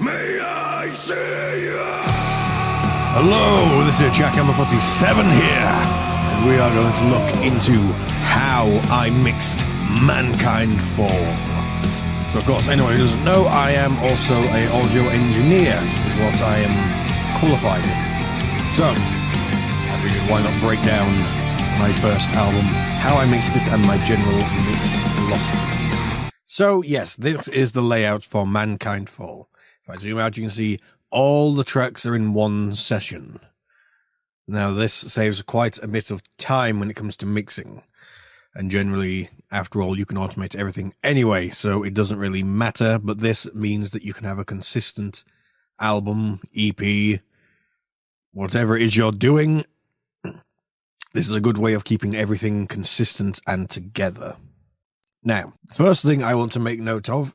May I see you? Hello, this is Jackhammer 47 here, and we are going to look into how I mixed Mankind Fall. So, of course, anyone who doesn't know, I am also an audio engineer. This is what I am qualified in. So, I figured why not break down my first album, how I mixed it, and my general mix philosophy. So, yes, this is the layout for Mankind Fall. If I zoom out, you can see all the tracks are in one session. Now, this saves quite a bit of time when it comes to mixing. And generally, after all, you can automate everything anyway, so it doesn't really matter. But this means that you can have a consistent album, EP, whatever it is you're doing. This is a good way of keeping everything consistent and together. Now, first thing I want to make note of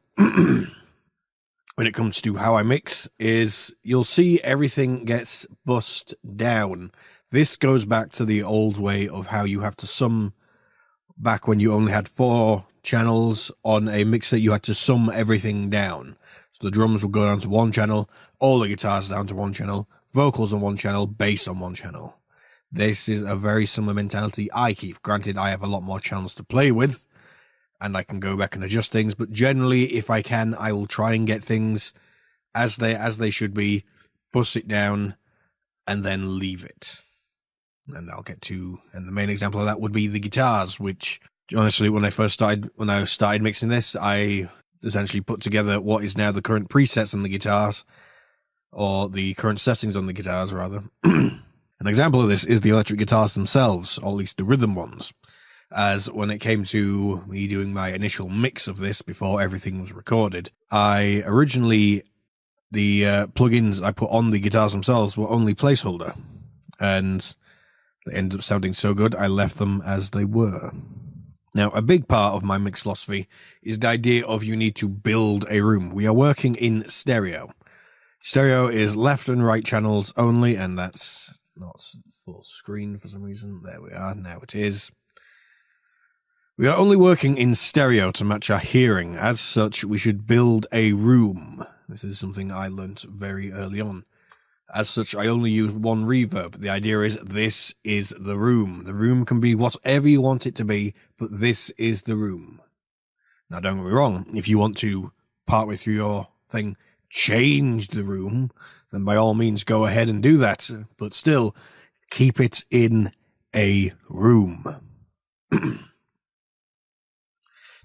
when it comes to how I mix is you'll see everything gets bussed down. This goes back to the old way of how you have to sum. Back when you only had 4 channels on a mixer, you had to sum everything down. So the drums would go down to 1 channel, all the guitars down to 1 channel, vocals on 1 channel, bass on 1 channel. This is a very similar mentality I keep. Granted, I have a lot more channels to play with, and I can go back and adjust things, but generally, if I can, I will try and get things as they should be, bust it down, and then leave it. And I'll get to, and the main example of that would be the guitars, which honestly, when I started mixing this, I essentially put together what is now the current presets on the guitars, or the current settings on the guitars, rather. An example of this is the electric guitars themselves, or at least the rhythm ones. As when it came to me doing my initial mix of this before everything was recorded, I originally, the plugins I put on the guitars themselves were only placeholder, and they ended up sounding so good, I left them as they were. Now, a big part of my mix philosophy is the idea of you need to build a room. We are working in stereo. Stereo is left and right channels only, and that's not full screen for some reason. There we are, now it is. We are only working in stereo to match our hearing. As such, we should build a room. This is something I learnt very early on. As such, I only use 1 reverb. The idea is this is the room. The room can be whatever you want it to be, but this is the room. Now, don't get me wrong. If you want to, partway through your thing, change the room, then by all means go ahead and do that. But still, keep it in a room.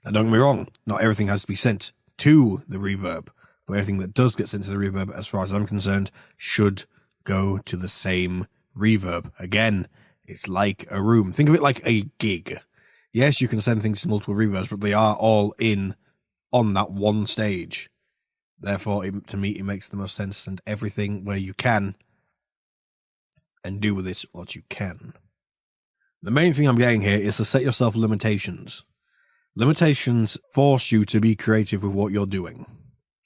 Now, don't get me wrong, not everything has to be sent to the reverb, but everything that does get sent to the reverb, as far as I'm concerned, should go to the same reverb. Again, it's like a room. Think of it like a gig. Yes, you can send things to multiple reverbs, but they are all in on that one stage. Therefore, to me, it makes the most sense to send everything where you can and do with it what you can. The main thing I'm getting here is to set yourself limitations. Limitations force you to be creative with what you're doing.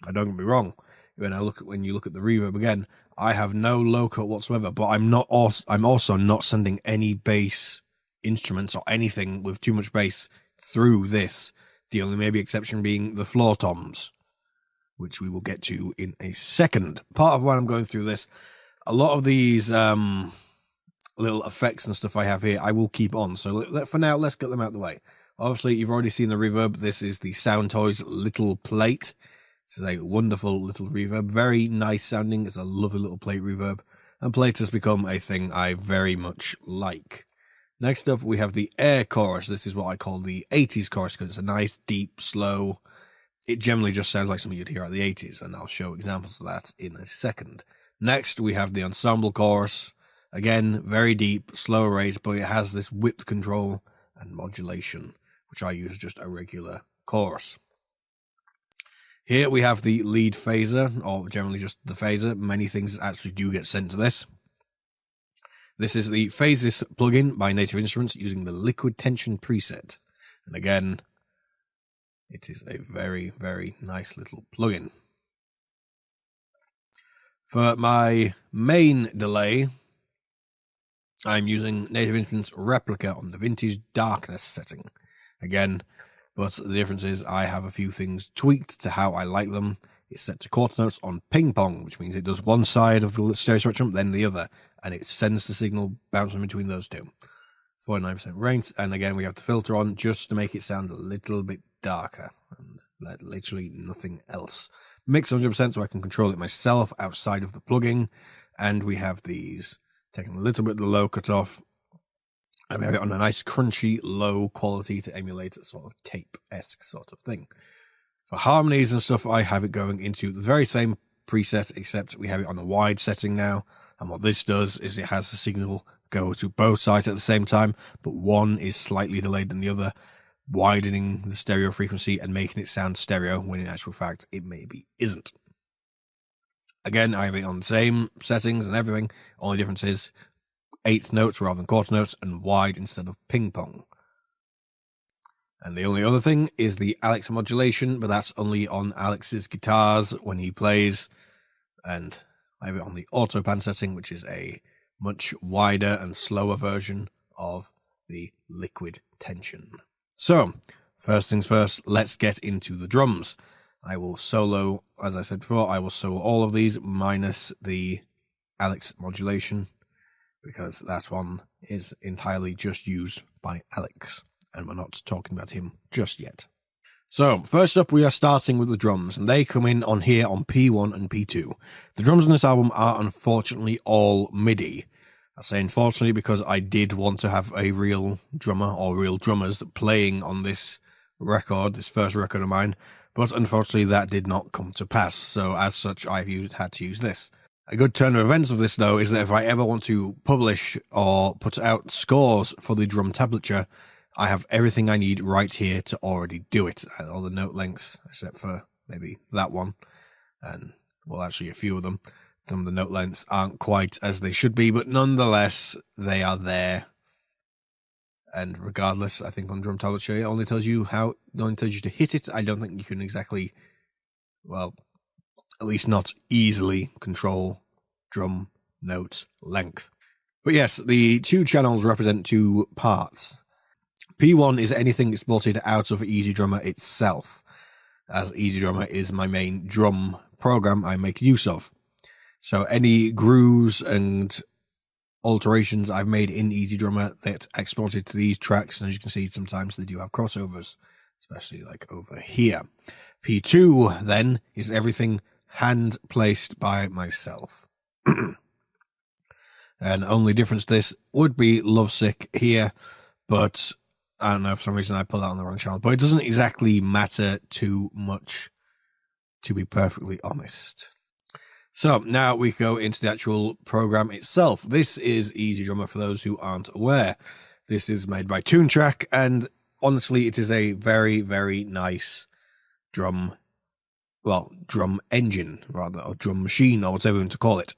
I don't get me wrong. When you look at the reverb again, I have no low cut whatsoever, but I'm also not sending any bass instruments or anything with too much bass through this. The only maybe exception being the floor toms, which we will get to in a second. Part of why I'm going through this, a lot of these little effects and stuff I have here, I will keep on. So for now, let's get them out of the way. Obviously, you've already seen the reverb. This is the Sound Toys little plate. This is a wonderful little reverb. Very nice sounding. It's a lovely little plate reverb. And plates has become a thing I very much like. Next up, we have the air chorus. This is what I call the 80s chorus because it's a nice, deep, slow. It generally just sounds like something you'd hear at the 80s, and I'll show examples of that in a second. Next, we have the ensemble chorus. Again, very deep, slow rate, but it has this width control and modulation, which I use just a regular chorus. Here we have the lead phaser, or generally just the phaser. Many things actually do get sent to this. This is the Phasis plugin by Native Instruments using the Liquid Tension preset. And again, it is a very, very nice little plugin. For my main delay, I'm using Native Instruments Replica on the Vintage Darkness setting. Again, but the difference is I have a few things tweaked to how I like them. is set to quarter notes on ping pong, which means it does one side of the stereo spectrum, then the other, and it sends the signal bouncing between those two. 49% range, and again we have the filter on just to make it sound a little bit darker, and literally nothing else. Mix 100% so I can control it myself outside of the plugin, and we have these taking a little bit of the low cut off, and we have it on a nice crunchy low quality to emulate a sort of tape-esque sort of thing. For harmonies and stuff, I have it going into the very same preset, except we have it on a wide setting now, and what this does is it has the signal go to both sides at the same time, but one is slightly delayed than the other, widening the stereo frequency and making it sound stereo when in actual fact it maybe isn't. Again, I have it on the same settings and everything, only difference is eighth notes rather than quarter notes and wide instead of ping pong. And the only other thing is the Alex modulation, but that's only on Alex's guitars when he plays, and I have it on the auto pan setting, which is a much wider and slower version of the liquid tension. So, first things first, let's get into the drums. I will solo, as I said before, I will solo all of these minus the Alex modulation, because that one is entirely just used by Alex, and we're not talking about him just yet. So, first up, we are starting with the drums, and they come in on here on P1 and P2. The drums on this album are unfortunately all MIDI. I say unfortunately because I did want to have a real drummer or real drummers playing on this record, this first record of mine, but unfortunately that did not come to pass, so as such I've had to use this. A good turn of events of this, though, is that if I ever want to publish or put out scores for the drum tablature, I have everything I need right here to already do it. All the note lengths, except for maybe that one, and, well, actually a few of them. Some of the note lengths aren't quite as they should be, but nonetheless, they are there. And regardless, I think on drum tablature, it only tells you to hit it. I don't think you can exactly, well, at least not easily control drum note length. But yes, the two channels represent two parts. P1 is anything exported out of EasyDrummer itself, as EasyDrummer is my main drum program I make use of. So any grooves and alterations I've made in EasyDrummer that exported to these tracks, and as you can see, sometimes they do have crossovers, especially like over here. P2 then is everything hand placed by myself. And only difference to this would be Lovesick here, but I don't know, for some reason I put that on the wrong channel, but it doesn't exactly matter too much, to be perfectly honest. So now we go into the actual program itself. This is EasyDrummer for those who aren't aware. This is made by Toontrack, and honestly, it is a very, very nice drum engine, rather, or drum machine, or whatever you want to call it.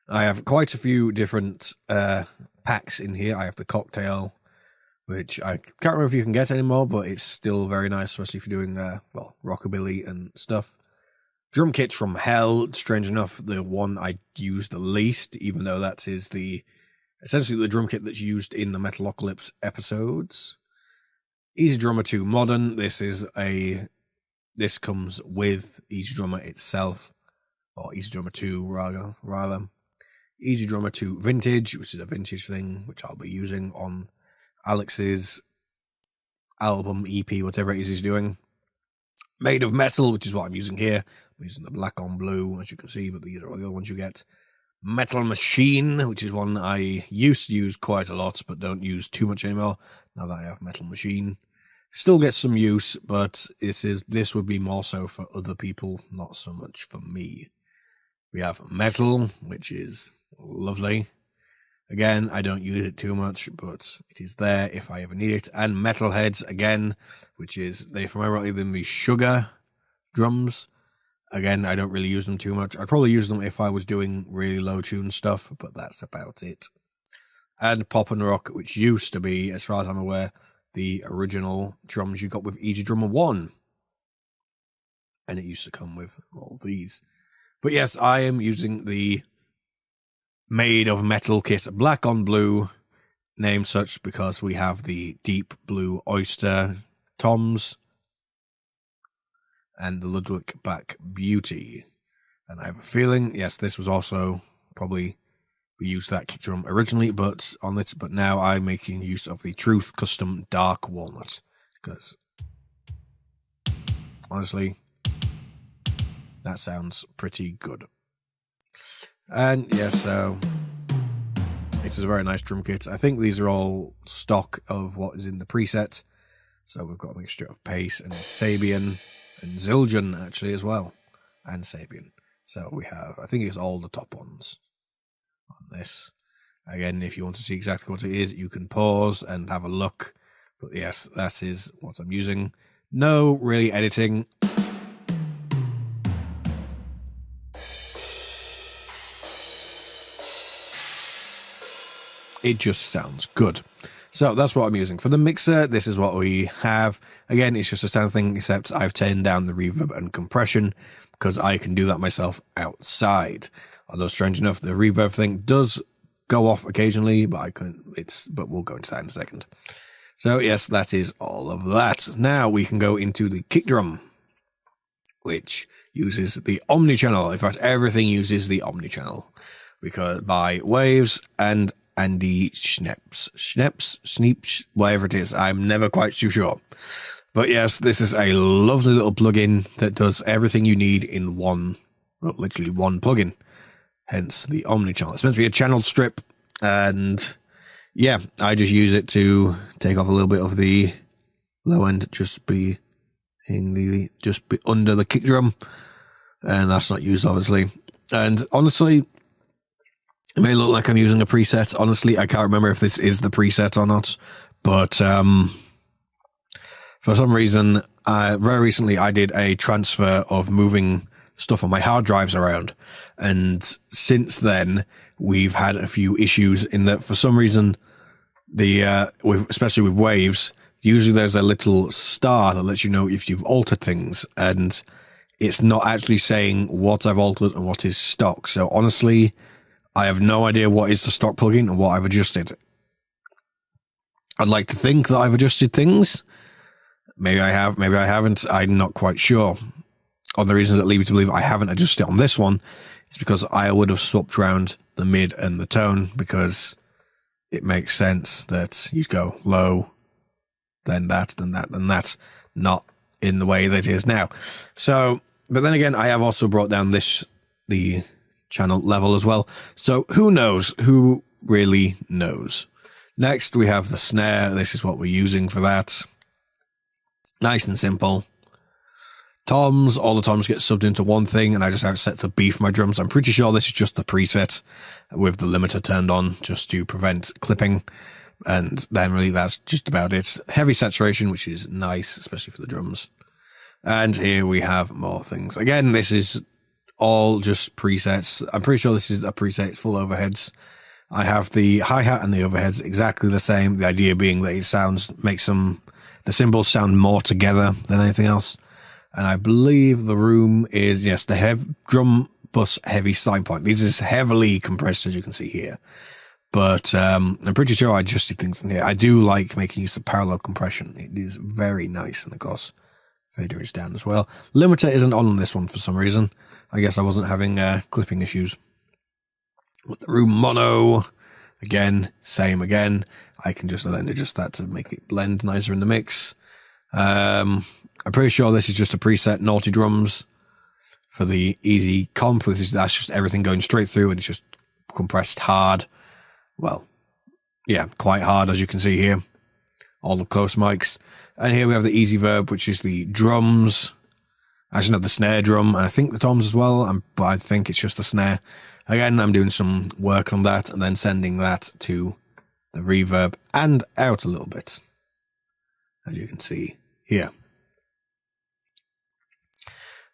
I have quite a few different packs in here. I have the Cocktail, which I can't remember if you can get anymore, but it's still very nice, especially if you're doing, rockabilly and stuff. Drum kits from Hell, strange enough, the one I use the least, even though that is essentially the drum kit that's used in the Metalocalypse episodes. EasyDrummer 2 Modern, this comes with EasyDrummer itself, or EasyDrummer 2 rather. EasyDrummer 2 Vintage, which is a vintage thing, which I'll be using on Alex's album, EP, whatever it is he's doing. Made of Metal, which is what I'm using here. I'm using the black on blue, as you can see, but these are all the other ones you get. Metal Machine, which is one I used to use quite a lot, but don't use too much anymore, now that I have Metal Machine. Still gets some use, but this would be more so for other people, not so much for me. We have Metal, which is lovely. Again, I don't use it too much, but it is there if I ever need it. And Metalheads, again, which is, if I remember rightly, the Sugar drums. Again, I don't really use them too much. I'd probably use them if I was doing really low tune stuff, but that's about it. And Pop and Rock, which used to be, as far as I'm aware, the original drums you got with EasyDrummer 1. And it used to come with all these. But yes, I am using the Made of Metal kit, black on blue, named such because we have the deep blue oyster toms. and the Ludwig Back Beauty. And I have a feeling, yes, this was also probably, we used that kick drum originally, but now I'm making use of the Truth Custom Dark Walnut, because honestly, that sounds pretty good. And yes, so this is a very nice drum kit. I think these are all stock of what is in the preset. So we've got a mixture of Pace and Sabian and Zildjian actually as well, and Sabian. So we have, I think it's all the top ones on this. Again, if you want to see exactly what it is, you can pause and have a look. But yes, that is what I'm using. No really editing. It just sounds good. So that's what I'm using. For the mixer, this is what we have. Again, it's just a sound thing, except I've turned down the reverb and compression because I can do that myself outside. Although, strange enough, the reverb thing does go off occasionally, but but we'll go into that in a second. So yes, that is all of that. Now we can go into the kick drum, which uses the omni-channel. In fact, everything uses the omni-channel, because by Waves and Andy Sneeps, whatever it is. I'm never quite too sure. But yes, this is a lovely little plugin that does everything you need in one, well, literally one plugin. Hence the omni-channel. It's meant to be a channel strip, and yeah, I just use it to take off a little bit of the low end, just be under the kick drum, and that's not used obviously. And honestly, it may look like I'm using a preset. Honestly, I can't remember if this is the preset or not. But for some reason, very recently, I did a transfer of moving stuff on my hard drives around. And since then, we've had a few issues in that for some reason, especially with Waves, usually there's a little star that lets you know if you've altered things. And it's not actually saying what I've altered and what is stock. So honestly, I have no idea what is the stock plugin and what I've adjusted. I'd like to think that I've adjusted things. Maybe I have, maybe I haven't. I'm not quite sure. On the reasons that lead me to believe I haven't adjusted it on this one is because I would have swapped around the mid and the tone, because it makes sense that you go low, then that, then that, then that, not in the way that it is now. So, but then again, I have also brought down the channel level as well. So who knows? Who really knows? Next, we have the snare. This is what we're using for that. Nice and simple. Toms, all the toms get subbed into one thing, and I just have it set to B for my drums. I'm pretty sure this is just the preset with the limiter turned on just to prevent clipping. And then really that's just about it. Heavy saturation, which is nice, especially for the drums. And here we have more things. Again, this is all just presets. I'm pretty sure this is a preset full overheads. I have the hi-hat and the overheads exactly the same. The idea being that it makes the cymbals sound more together than anything else. And I believe the room is, yes, the drum bus heavy sign point. This is heavily compressed, as you can see here. But I'm pretty sure I adjusted things in here. I do like making use of parallel compression. It is very nice. And of course, fader is down as well. Limiter isn't on this one for some reason. I guess I wasn't having clipping issues. With the room mono, again, same again. I can just then adjust that to make it blend nicer in the mix. I'm pretty sure this is just a preset Naughty Drums for the easy comp. That's just everything going straight through, and it's just compressed hard. Well, yeah, quite hard, as you can see here. All the close mics. And here we have the Easy Verb, which is the drums. Actually, not the snare drum, and I think the toms as well, but I think it's just the snare. Again, I'm doing some work on that and then sending that to the reverb and out a little bit, as you can see here.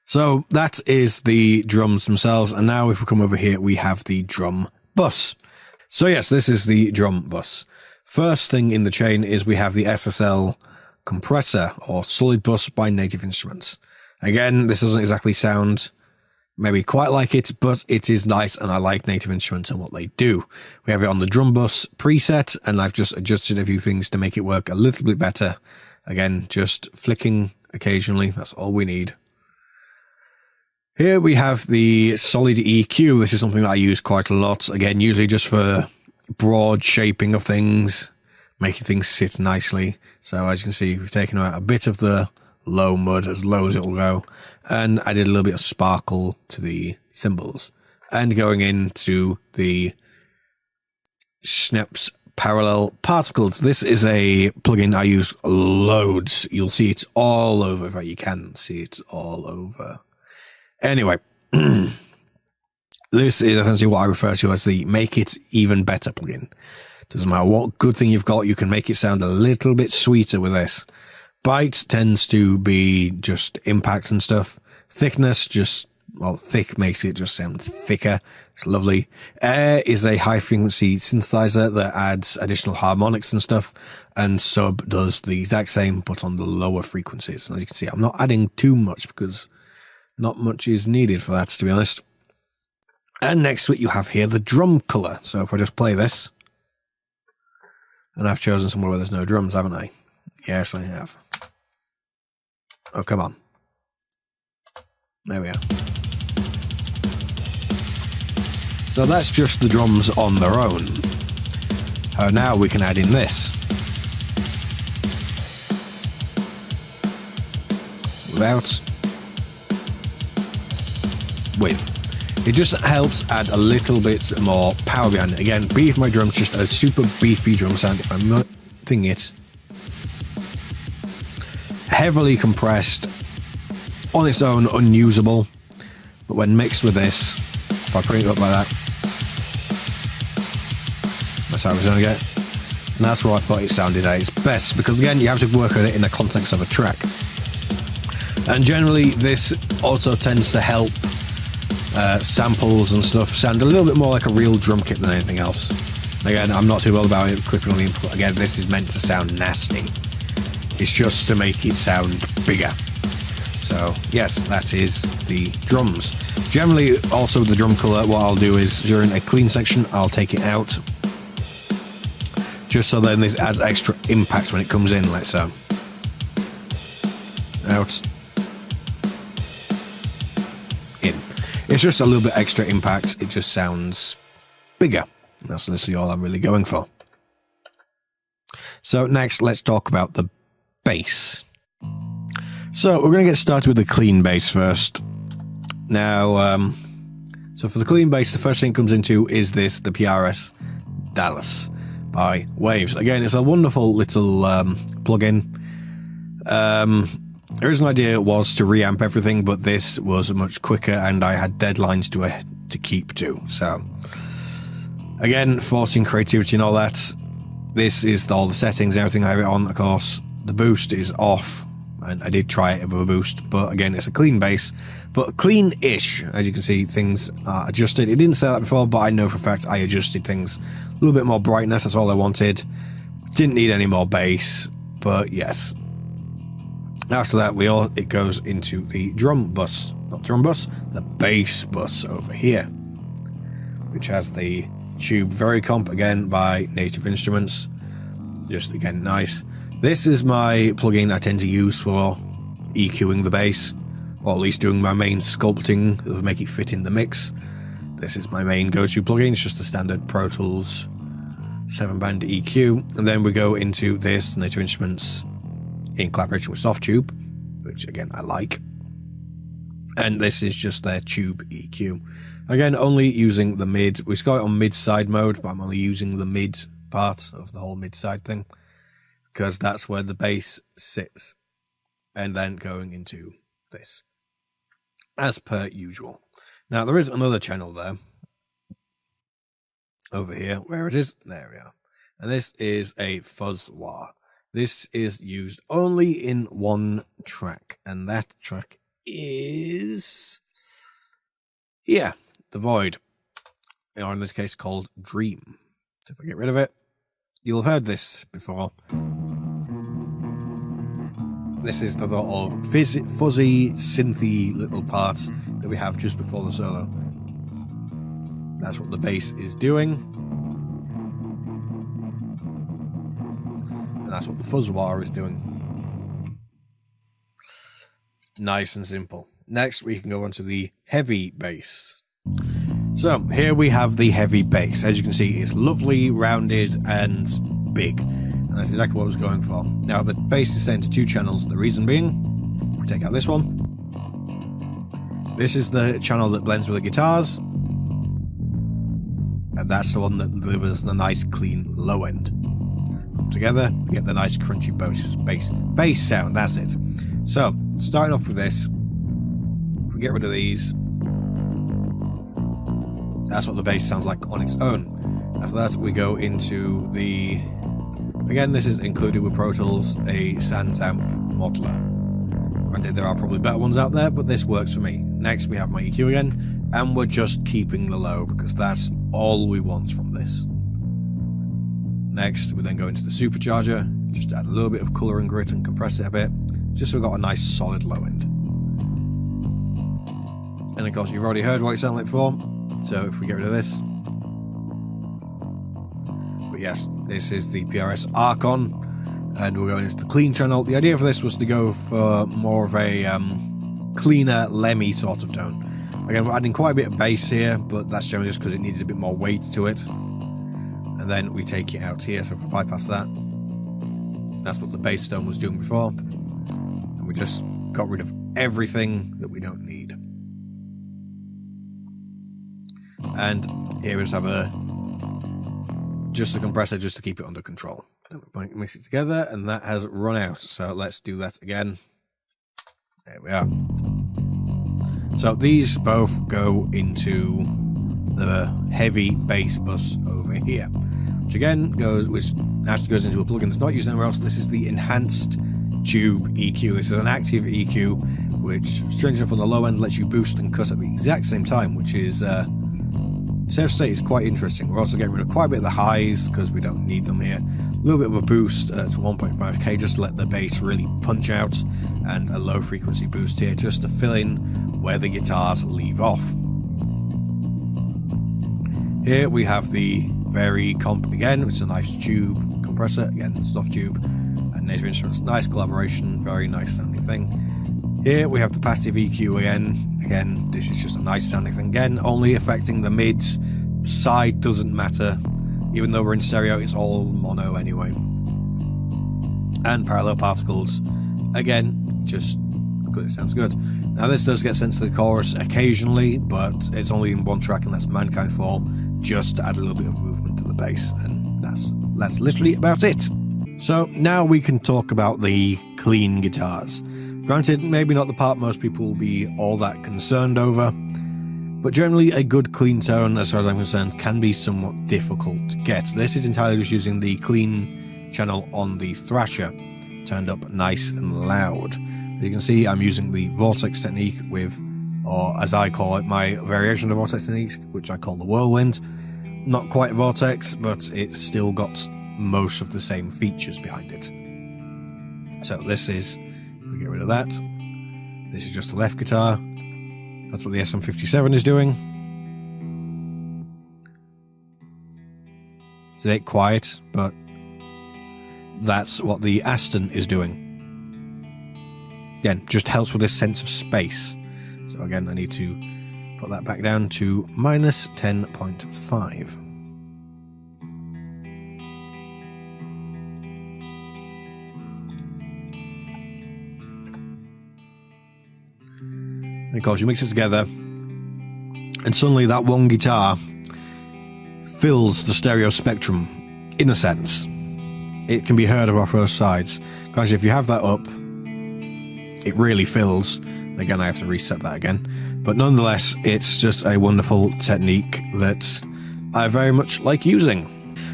So that is the drums themselves, and now if we come over here, we have the drum bus. So yes, this is the drum bus. First thing in the chain is we have the SSL compressor, or solid bus by Native Instruments. Again, this doesn't exactly sound maybe quite like it, but it is nice, and I like Native Instruments and what they do. We have it on the drum bus preset, and I've just adjusted a few things to make it work a little bit better. Again, just flicking occasionally, that's all we need. Here we have the solid EQ. This is something that I use quite a lot. Again, usually just for broad shaping of things, making things sit nicely. So as you can see, we've taken out a bit of the low mud, as low as it'll go, and added a little bit of sparkle to the cymbals. And going into the Schnepp's Parallel Particles. This is a plugin I use loads. You'll see it all over, if you can see it all over. Anyway, this is essentially what I refer to as the Make It Even Better plugin. Doesn't matter what good thing you've got, you can make it sound a little bit sweeter with this. Bite tends to be just impact and stuff. Thickness, just, well, thick makes it just sound thicker. It's lovely. Air is a high frequency synthesizer that adds additional harmonics and stuff. And Sub does the exact same, but on the lower frequencies. And as you can see, I'm not adding too much because not much is needed for that, to be honest. And next to it, you have here the drum color. So if I just play this, and I've chosen somewhere where there's no drums, haven't I? Yes, I have. Oh, come on. There we are. So that's just the drums on their own. Now we can add in this. Without. With. It just helps add a little bit more power behind it. Again, beef my drums, just a super beefy drum sound. If I'm not thinking it. Heavily compressed. On its own, unusable. But when mixed with this, if I bring it up like that, that's how it's going to get. And that's where I thought it sounded at its best. Because again, you have to work with it in the context of a track. And generally, this also tends to help samples and stuff sound a little bit more like a real drum kit than anything else. Again, I'm not too well about it clipping on the input. Again, this is meant to sound nasty. It's just to make it sound bigger. So, yes, that is the drums. Generally, also the drum color, what I'll do is during a clean section, I'll take it out. Just so then this adds extra impact when it comes in, like so. Out. In. It's just a little bit extra impact. It just sounds bigger. That's literally all I'm really going for. So next, let's talk about the bass. So we're going to get started with the clean bass first. Now, so for the clean bass, the first thing it comes into is this, the PRS Dallas by Waves. Again, it's a wonderful little plugin. The original idea was to reamp everything, but this was much quicker and I had deadlines to keep to. So again, forcing creativity and all that. This is all the settings, everything I have it on, of course. The boost is off. And I did try it with a boost, but again, it's a clean bass, but clean-ish. As you can see, things are adjusted. It didn't say that before, but I know for a fact I adjusted things. A little bit more brightness, that's all I wanted. Didn't need any more bass, but yes. After that, it goes into the drum bus. Not drum bus, the bass bus over here, which has the tube Very Comp, again, by Native Instruments. Just, again, nice. This is my plugin I tend to use for EQing the bass, or at least doing my main sculpting to make it fit in the mix. This is my main go-to plugin. It's just the standard Pro Tools 7-band EQ. And then we go into this Native Instruments in collaboration with Softtube, which again I like. And this is just their tube EQ. Again, only using the mid. We've got it on mid-side mode, but I'm only using the mid part of the whole mid-side thing, because that's where the bass sits, and then going into this, as per usual. Now, there is another channel there, over here, where it is, there we are, and this is a fuzz wah. This is used only in one track, and that track is here, The Void, or in this case called Dream. So if I get rid of it, you'll have heard this before. This is the sort of fuzzy, synthy little parts that we have just before the solo. That's what the bass is doing. And that's what the fuzz wah is doing. Nice and simple. Next, we can go on to the heavy bass. So here we have the heavy bass. As you can see, it's lovely, rounded, and big. And that's exactly what I was going for. Now the bass is set into 2 channels. The reason being, we take out this one. This is the channel that blends with the guitars. And that's the one that delivers the nice, clean low end. Together, we get the nice, crunchy bass sound. That's it. So, starting off with this, if we get rid of these, that's what the bass sounds like on its own. After that, we go into the... Again, this is included with Pro Tools, a Sans Amp modeler. Granted, there are probably better ones out there, but this works for me. Next, we have my EQ again, and we're just keeping the low, because that's all we want from this. Next, we then go into the supercharger, just add a little bit of colour and grit and compress it a bit, just so we've got a nice solid low end. And of course, you've already heard what it sounded like before, so if we get rid of this. But yes, this is the PRS Archon, and we're going into the clean channel. The idea for this was to go for more of a cleaner, lemmy sort of tone. Again, we're adding quite a bit of bass here, but that's generally just because it needed a bit more weight to it. And then we take it out here, so if we bypass that, that's what the bass tone was doing before. And we just got rid of everything that we don't need. And here we just have just a compressor just to keep it under control. Then we mix it together, and that has run out. So let's do that again. There we are. So these both go into the heavy bass bus over here, which actually goes into a plugin that's not used anywhere else. This is the enhanced tube EQ. This is an active EQ, which, strange enough, on the low end lets you boost and cut at the exact same time, which is safe to say is quite interesting. We're also getting rid of quite a bit of the highs because we don't need them here. A little bit of a boost to 1.5k just to let the bass really punch out, and a low frequency boost here just to fill in where the guitars leave off. Here we have the very comp again, which is a nice tube compressor, again soft tube, and Native Instruments, nice collaboration, very nice sounding thing. Here we have the passive EQ again, this is just a nice sounding thing, again only affecting the mids, side doesn't matter, even though we're in stereo it's all mono anyway. And parallel particles, again, just because it sounds good. Now this does get sent to the chorus occasionally, but it's only in one track, and that's Mankind Fall, just to add a little bit of movement to the bass, and that's literally about it. So now we can talk about the clean guitars. Granted, maybe not the part most people will be all that concerned over, but generally a good clean tone, as far as I'm concerned, can be somewhat difficult to get. This is entirely just using the clean channel on the Thrasher, turned up nice and loud. As you can see, I'm using the Vortex technique with, or as I call it, my variation of Vortex techniques, which I call the Whirlwind. Not quite a Vortex, but it's still got most of the same features behind it. So this is, if we get rid of that, this is just the left guitar. That's what the SM57 is doing. It's a bit quiet, but that's what the Aston is doing. Again, just helps with this sense of space. So again, I need to put that back down to minus 10.5. And of course, you mix it together, and suddenly that one guitar fills the stereo spectrum, in a sense. It can be heard off both sides. Guys, if you have that up, it really fills. Again, I have to reset that again. But nonetheless, it's just a wonderful technique that I very much like using.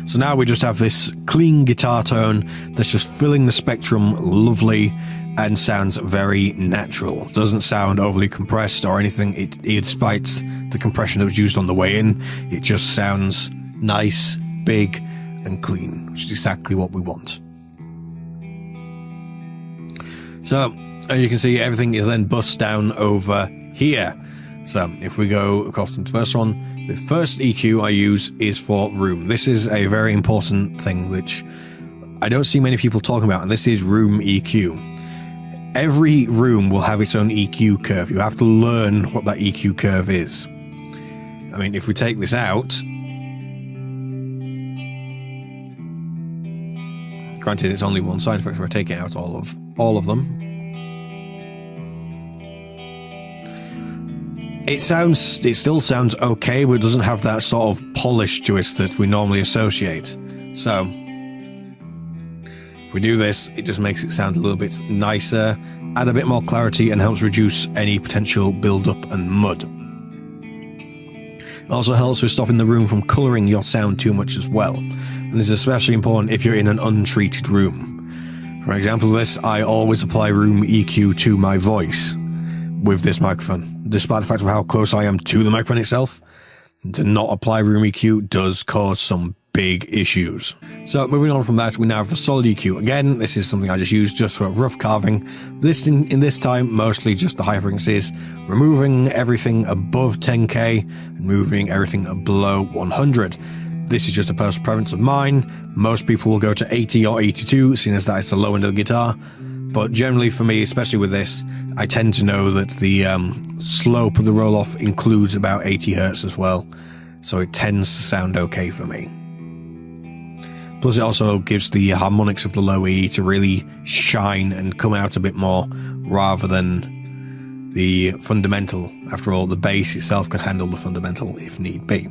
So now we just have this clean guitar tone that's just filling the spectrum lovely and sounds very natural. Doesn't sound overly compressed or anything. Despite the compression that was used on the way in, it just sounds nice, big, and clean, which is exactly what we want. So, as you can see, everything is then bussed down over here. So, if we go across to the first one, the first EQ I use is for room. This is a very important thing which I don't see many people talking about, and this is room EQ. every room will have its own EQ curve. You have to learn what that EQ curve is. I mean, if we take this out, granted it's only one side effect, we're taking out all of them. It still sounds okay, but it doesn't have that sort of polish to it that we normally associate. So, if we do this, it just makes it sound a little bit nicer, add a bit more clarity, and helps reduce any potential build-up and mud. It also helps with stopping the room from colouring your sound too much as well. And this is especially important if you're in an untreated room. For example, this, I always apply room EQ to my voice with this microphone. Despite the fact of how close I am to the microphone itself, to not apply room EQ does cause some big issues. So moving on from that, we now have the solid EQ. Again, this is something I just use just for rough carving. This in this time, mostly just the high frequencies, removing everything above 10k and moving everything below 100. This is just a personal preference of mine. Most people will go to 80 or 82, seeing as that is the low end of the guitar. But generally for me, especially with this, I tend to know that the slope of the roll-off includes about 80 hertz as well. So it tends to sound okay for me. Plus it also gives the harmonics of the low E to really shine and come out a bit more, rather than the fundamental. After all, the bass itself can handle the fundamental if need be.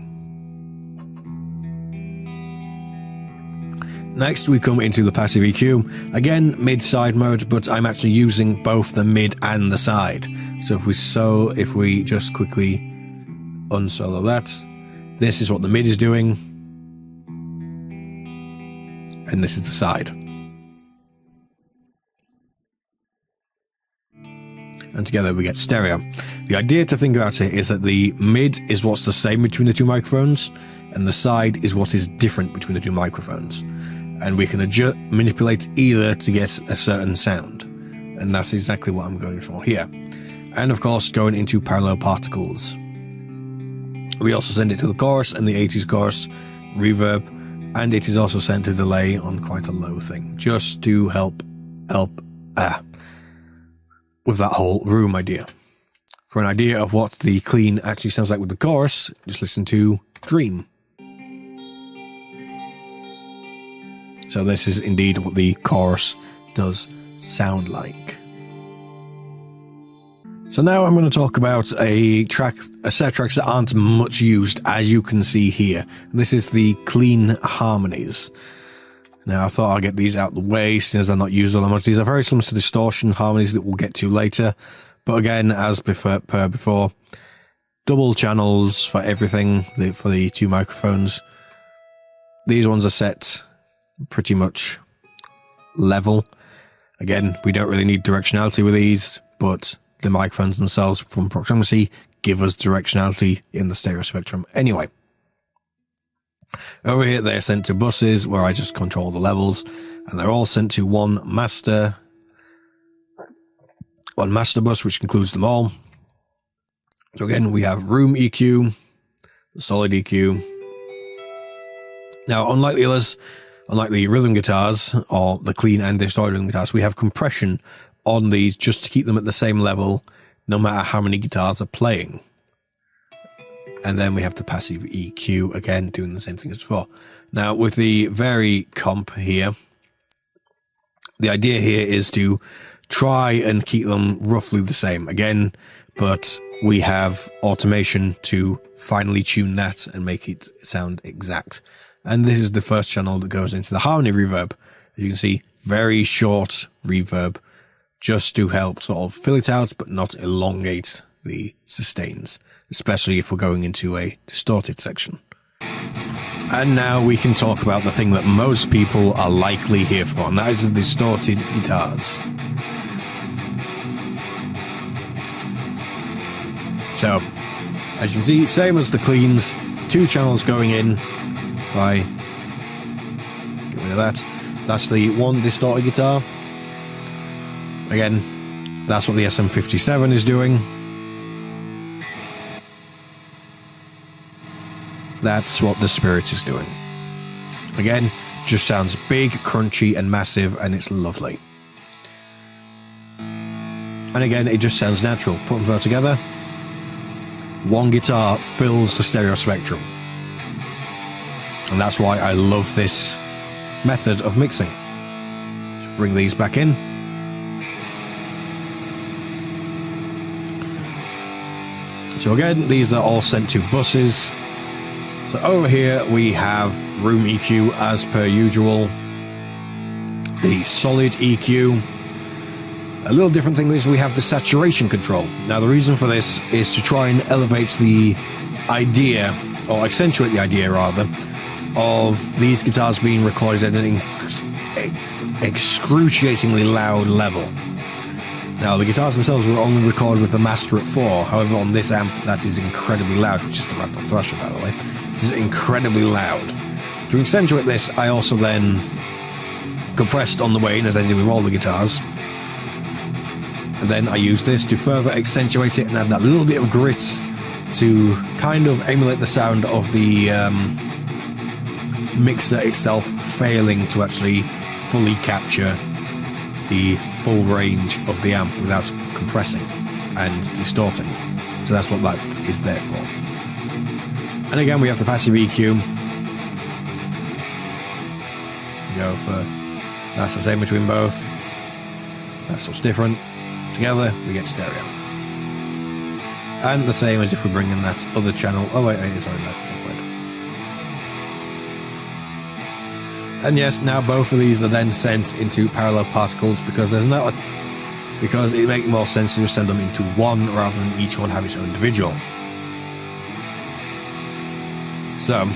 Next, we come into the passive EQ. Again, mid-side mode, but I'm actually using both the mid and the side. So if we just quickly unsolo that, this is what the mid is doing, and this is the side. And together we get stereo. The idea to think about it is that the mid is what's the same between the two microphones, and the side is what is different between the two microphones. And we can manipulate either to get a certain sound. And that's exactly what I'm going for here. And of course, going into parallel particles. We also send it to the chorus and the 80s chorus reverb, and it is also sent to delay on quite a low thing, just to help with that whole room idea. For an idea of what the clean actually sounds like with the chorus, just listen to Dream. So this is indeed what the chorus does sound like. So now I'm going to talk about a set of tracks that aren't much used, as you can see here. This is the clean harmonies. Now I thought I'd get these out of the way since they're not used all that much. These are very similar to distortion harmonies that we'll get to later. But again, as before, double channels for everything for the two microphones. These ones are set pretty much level. Again, we don't really need directionality with these, but the microphones themselves from proximity give us directionality in the stereo spectrum anyway. Over here they're sent to buses where I just control the levels, and they're all sent to one master bus, which includes them all. So again, we have room EQ, the solid EQ. Now, unlike the rhythm guitars, or the clean and distorted rhythm guitars, we have compression on these just to keep them at the same level, no matter how many guitars are playing. And then we have the passive EQ, again, doing the same thing as before. Now, with the Vary comp here, the idea here is to try and keep them roughly the same. Again, but we have automation to finally tune that and make it sound exact. And this is the first channel that goes into the harmony reverb. As you can see, very short reverb, just to help sort of fill it out, but not elongate the sustains, especially if we're going into a distorted section. And now we can talk about the thing that most people are likely here for, and that is the distorted guitars. So, as you can see, same as the cleans, two channels going in. If I get rid of that, that's the one distorted guitar. Again, that's what the SM57 is doing. That's what the Spirit is doing. Again, just sounds big, crunchy, and massive, and it's lovely. And again, it just sounds natural. Put them both together. One guitar fills the stereo spectrum. And that's why I love this method of mixing. Just bring these back in. So again, these are all sent to buses. So over here we have room EQ as per usual. The solid EQ. A little different thing is we have the saturation control. Now the reason for this is to try and elevate the idea, or accentuate the idea rather, of these guitars being recorded at an excruciatingly loud level. Now the guitars themselves were only recorded with the master at 4, however on this amp that is incredibly loud, which is the Randall Thrasher by the way. This is incredibly loud. To accentuate this, I also then compressed on the way in, as I did with all the guitars. And then I use this to further accentuate it and add that little bit of grit to kind of emulate the sound of the mixer itself failing to actually fully capture the full range of the amp without compressing and distorting. So that's what that is there for. And again, we have the passive EQ. We go for, that's the same between both. That's what's different. Together, we get stereo. And the same as if we bring in that other channel. Oh wait, sorry, that inward. And yes, now both of these are then sent into parallel particles because there's not because it makes more sense to just send them into one rather than each one have its own individual. So,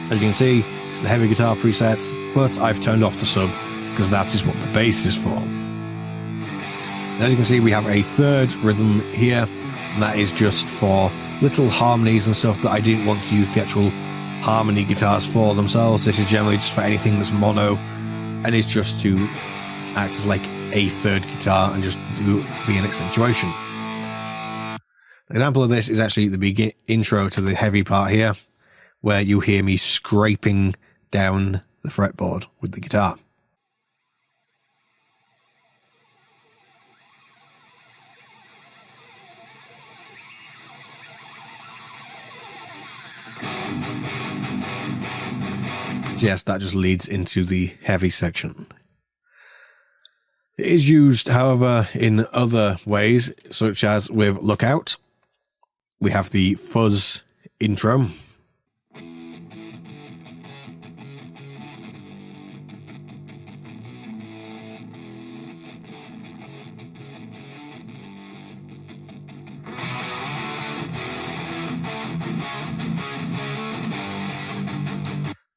as you can see, it's the heavy guitar presets, but I've turned off the sub because that is what the bass is for. And as you can see, we have a third rhythm here, and that is just for little harmonies and stuff that I didn't want to use the actual harmony guitars for themselves. This is generally just for anything that's mono, and it's just to act as like a third guitar and just be an accentuation. An example of this is actually the intro to the heavy part here, where you hear me scraping down the fretboard with the guitar. So yes, that just leads into the heavy section. It is used, however, in other ways, such as with Lookout. We have the fuzz intro.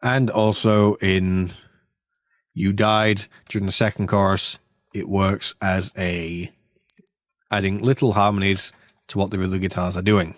And also in You Died, during the second chorus, it works as adding little harmonies to what the other guitars are doing.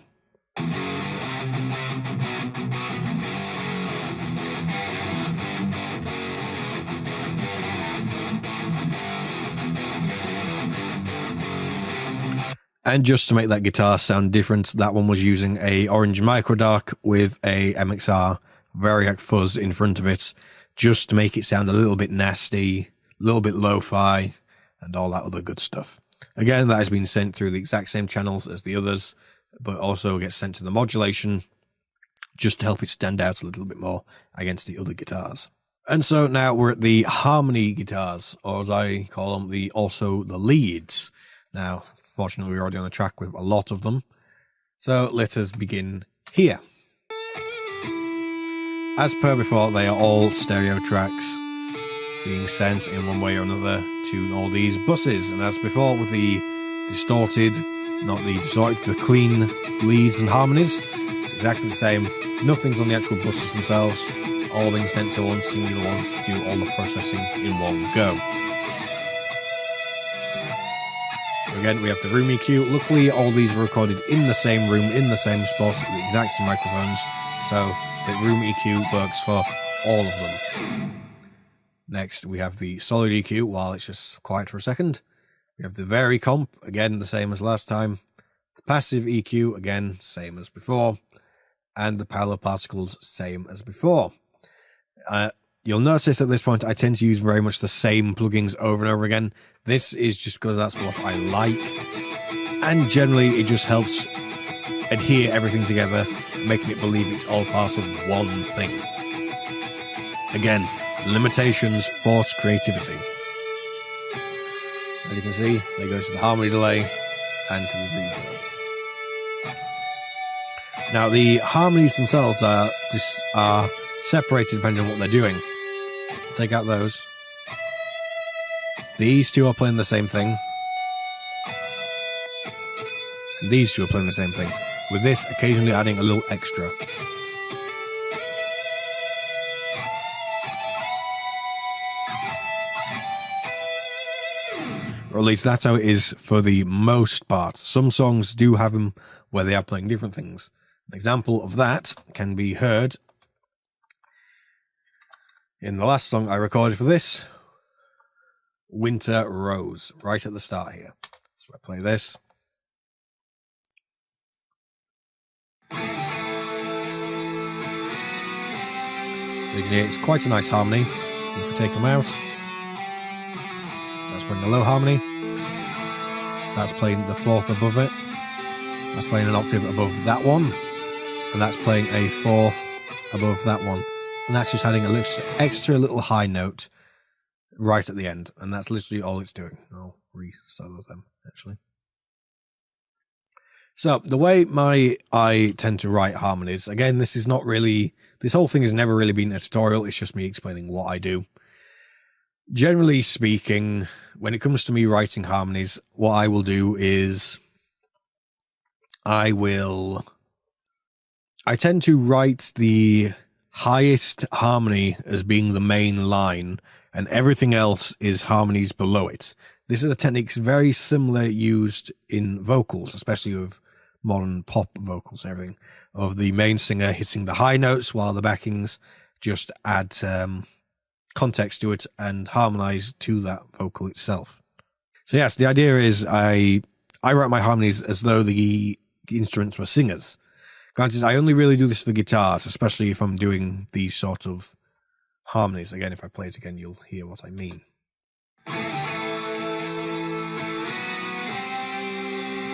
And just to make that guitar sound different, that one was using a orange micro dark with a MXR Variac fuzz in front of it, just to make it sound a little bit nasty, a little bit lo-fi, and all that other good stuff. Again, that has been sent through the exact same channels as the others, but also gets sent to the modulation, just to help it stand out a little bit more against the other guitars. And so now we're at the harmony guitars, or as I call them, also the leads. Now, fortunately, we're already on a track with a lot of them. So let us begin here. As per before, they are all stereo tracks being sent in one way or another to all these buses. And as before with the distorted, the clean leads and harmonies, it's exactly the same. Nothing's on the actual buses themselves, all being sent to one singular one to do all the processing in one go. Again, we have the room EQ. Luckily, all these were recorded in the same room, in the same spot, with the exact same microphones, so the room EQ works for all of them. Next, we have the solid EQ, while it's just quiet for a second. We have the Vary Comp, again, the same as last time. The passive EQ, again, same as before. And the parallel particles, same as before. you'll notice at this point I tend to use very much the same plugins over and over again. This is just because that's what I like, and generally it just helps adhere everything together, making it believe it's all part of one thing. Again, limitations force creativity. As you can see, they go to the harmony delay and to the reverb. Now, the harmonies themselves are separated depending on what they're doing. Take out those. These two are playing the same thing. And these two are playing the same thing. With this occasionally adding a little extra. Or at least that's how it is for the most part. Some songs do have them where they are playing different things. An example of that can be heard in the last song I recorded for this, Winter Rose, right at the start here. So I play this. You can hear it's quite a nice harmony. If we take them out, that's playing the low harmony. That's playing the fourth above it. That's playing an octave above that one. And that's playing a fourth above that one. And that's just adding a little extra little high note right at the end. And that's literally all it's doing. I'll restyle them, actually. So the way I tend to write harmonies, again, this whole thing has never really been a tutorial. It's just me explaining what I do. Generally speaking, when it comes to me writing harmonies, what I will do is I tend to write the highest harmony as being the main line, and everything else is harmonies below it. This is a technique very similar used in vocals, especially with modern pop vocals and everything, of the main singer hitting the high notes while the backings just add context to it and harmonize to that vocal itself. So yes, the idea is I write my harmonies as though the instruments were singers. Granted, I only really do this for guitars, especially if I'm doing these sort of harmonies. Again, if I play it again, you'll hear what I mean.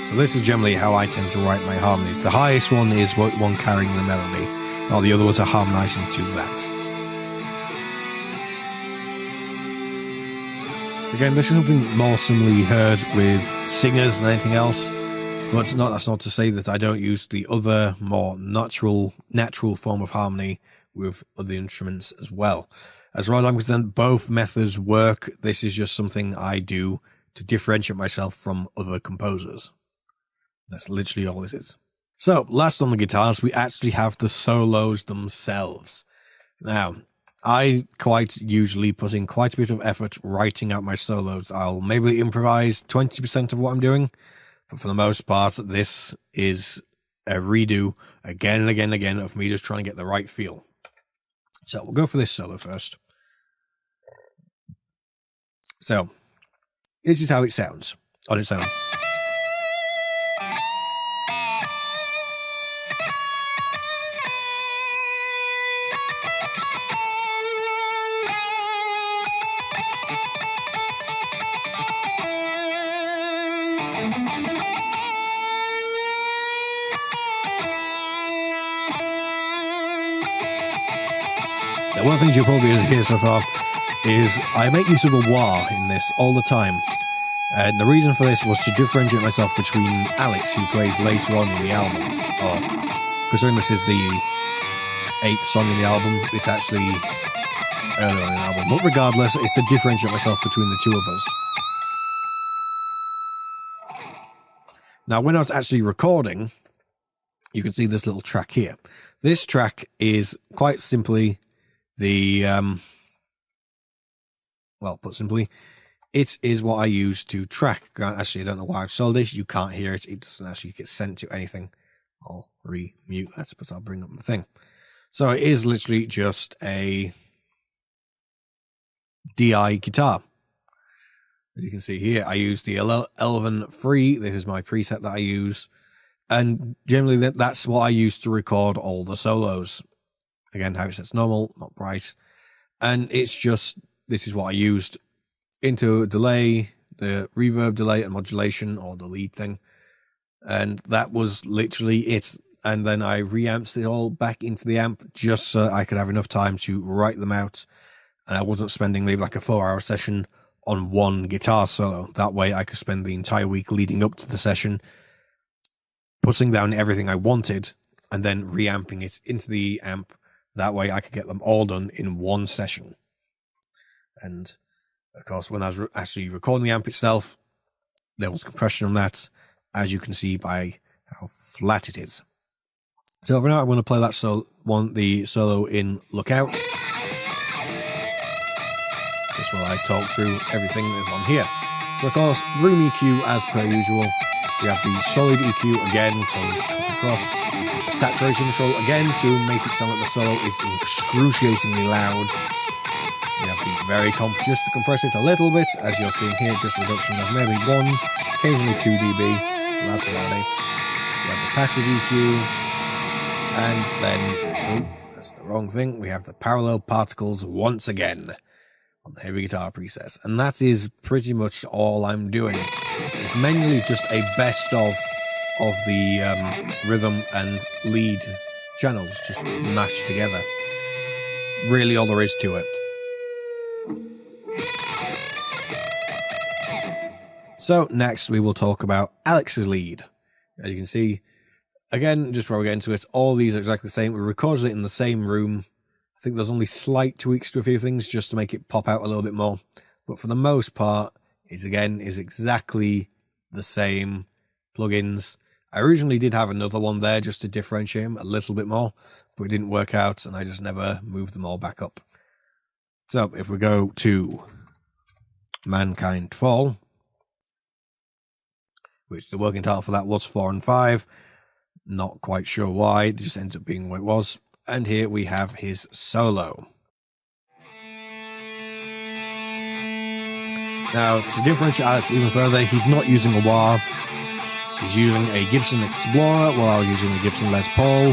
So this is generally how I tend to write my harmonies. The highest one is one carrying the melody, while the other ones are harmonizing to that. Again, this is something more similarly heard with singers than anything else. But that's not to say that I don't use the other more natural form of harmony with other instruments as well. As far as I'm concerned, both methods work. This is just something I do to differentiate myself from other composers. That's literally all this is. So, last on the guitars, we actually have the solos themselves. Now, I quite usually put in quite a bit of effort writing out my solos. I'll maybe improvise 20% of what I'm doing, but for the most part, this is a redo again and again and again of me just trying to get the right feel. So we'll go for this solo first. So, this is how it sounds on its own. Now, one of the things you'll probably hear so far is I make use of a wah in this all the time. And the reason for this was to differentiate myself between Alex, who plays later on in the album. Or, considering this is the 8th song in the album, it's actually earlier on in the album. But regardless, it's to differentiate myself between the two of us. Now, when I was actually recording, you can see this little track here. This track is quite simply the, well, put simply, it is what I use to track. Actually, I don't know why I've sold this. You can't hear it. It doesn't actually get sent to anything. I'll re-mute that, but I'll bring up the thing. So it is literally just a DI guitar. As you can see here, I use the 11 Free. This is my preset that I use. And generally, that's what I use to record all the solos. Again, how it sets normal, not bright. And it's just, this is what I used into a delay, the reverb delay and modulation, or the lead thing. And that was literally it. And then I reamped it all back into the amp just so I could have enough time to write them out. And I wasn't spending maybe like a 4-hour session on one guitar solo. That way I could spend the entire week leading up to the session putting down everything I wanted and then reamping it into the amp. That way I could get them all done in one session. And of course, when I was actually recording the amp itself, there was compression on that, as you can see by how flat it is. So for now, I'm going to play that the solo in Lookout. Just while I talk through everything that's on here. So of course, room EQ as per usual. We have the solid EQ again, closed across. The saturation control again to make it sound like the solo is excruciatingly loud. We have the very just to compress it a little bit, as you're seeing here, just reduction of maybe 1, occasionally 2 dB. That's about it. We have the passive EQ, and then, oh, that's the wrong thing. We have the parallel particles once again on the heavy guitar preset, and that is pretty much all I'm doing. It's mainly just a best of the rhythm and lead channels just mashed together. Really all there is to it. So next we will talk about Alex's lead. As you can see, again, just before we get into it, all these are exactly the same. We recorded it in the same room. I think there's only slight tweaks to a few things just to make it pop out a little bit more. But for the most part, is exactly the same plugins. I originally did have another one there just to differentiate them a little bit more, but it didn't work out and I just never moved them all back up. So if we go to Mankind Fall, which the working title for that was 4 and 5. Not quite sure why, it just ended up being what it was. And here we have his solo. Now, to differentiate Alex even further, he's not using a wah. He's using a Gibson Explorer, while I was using a Gibson Les Paul.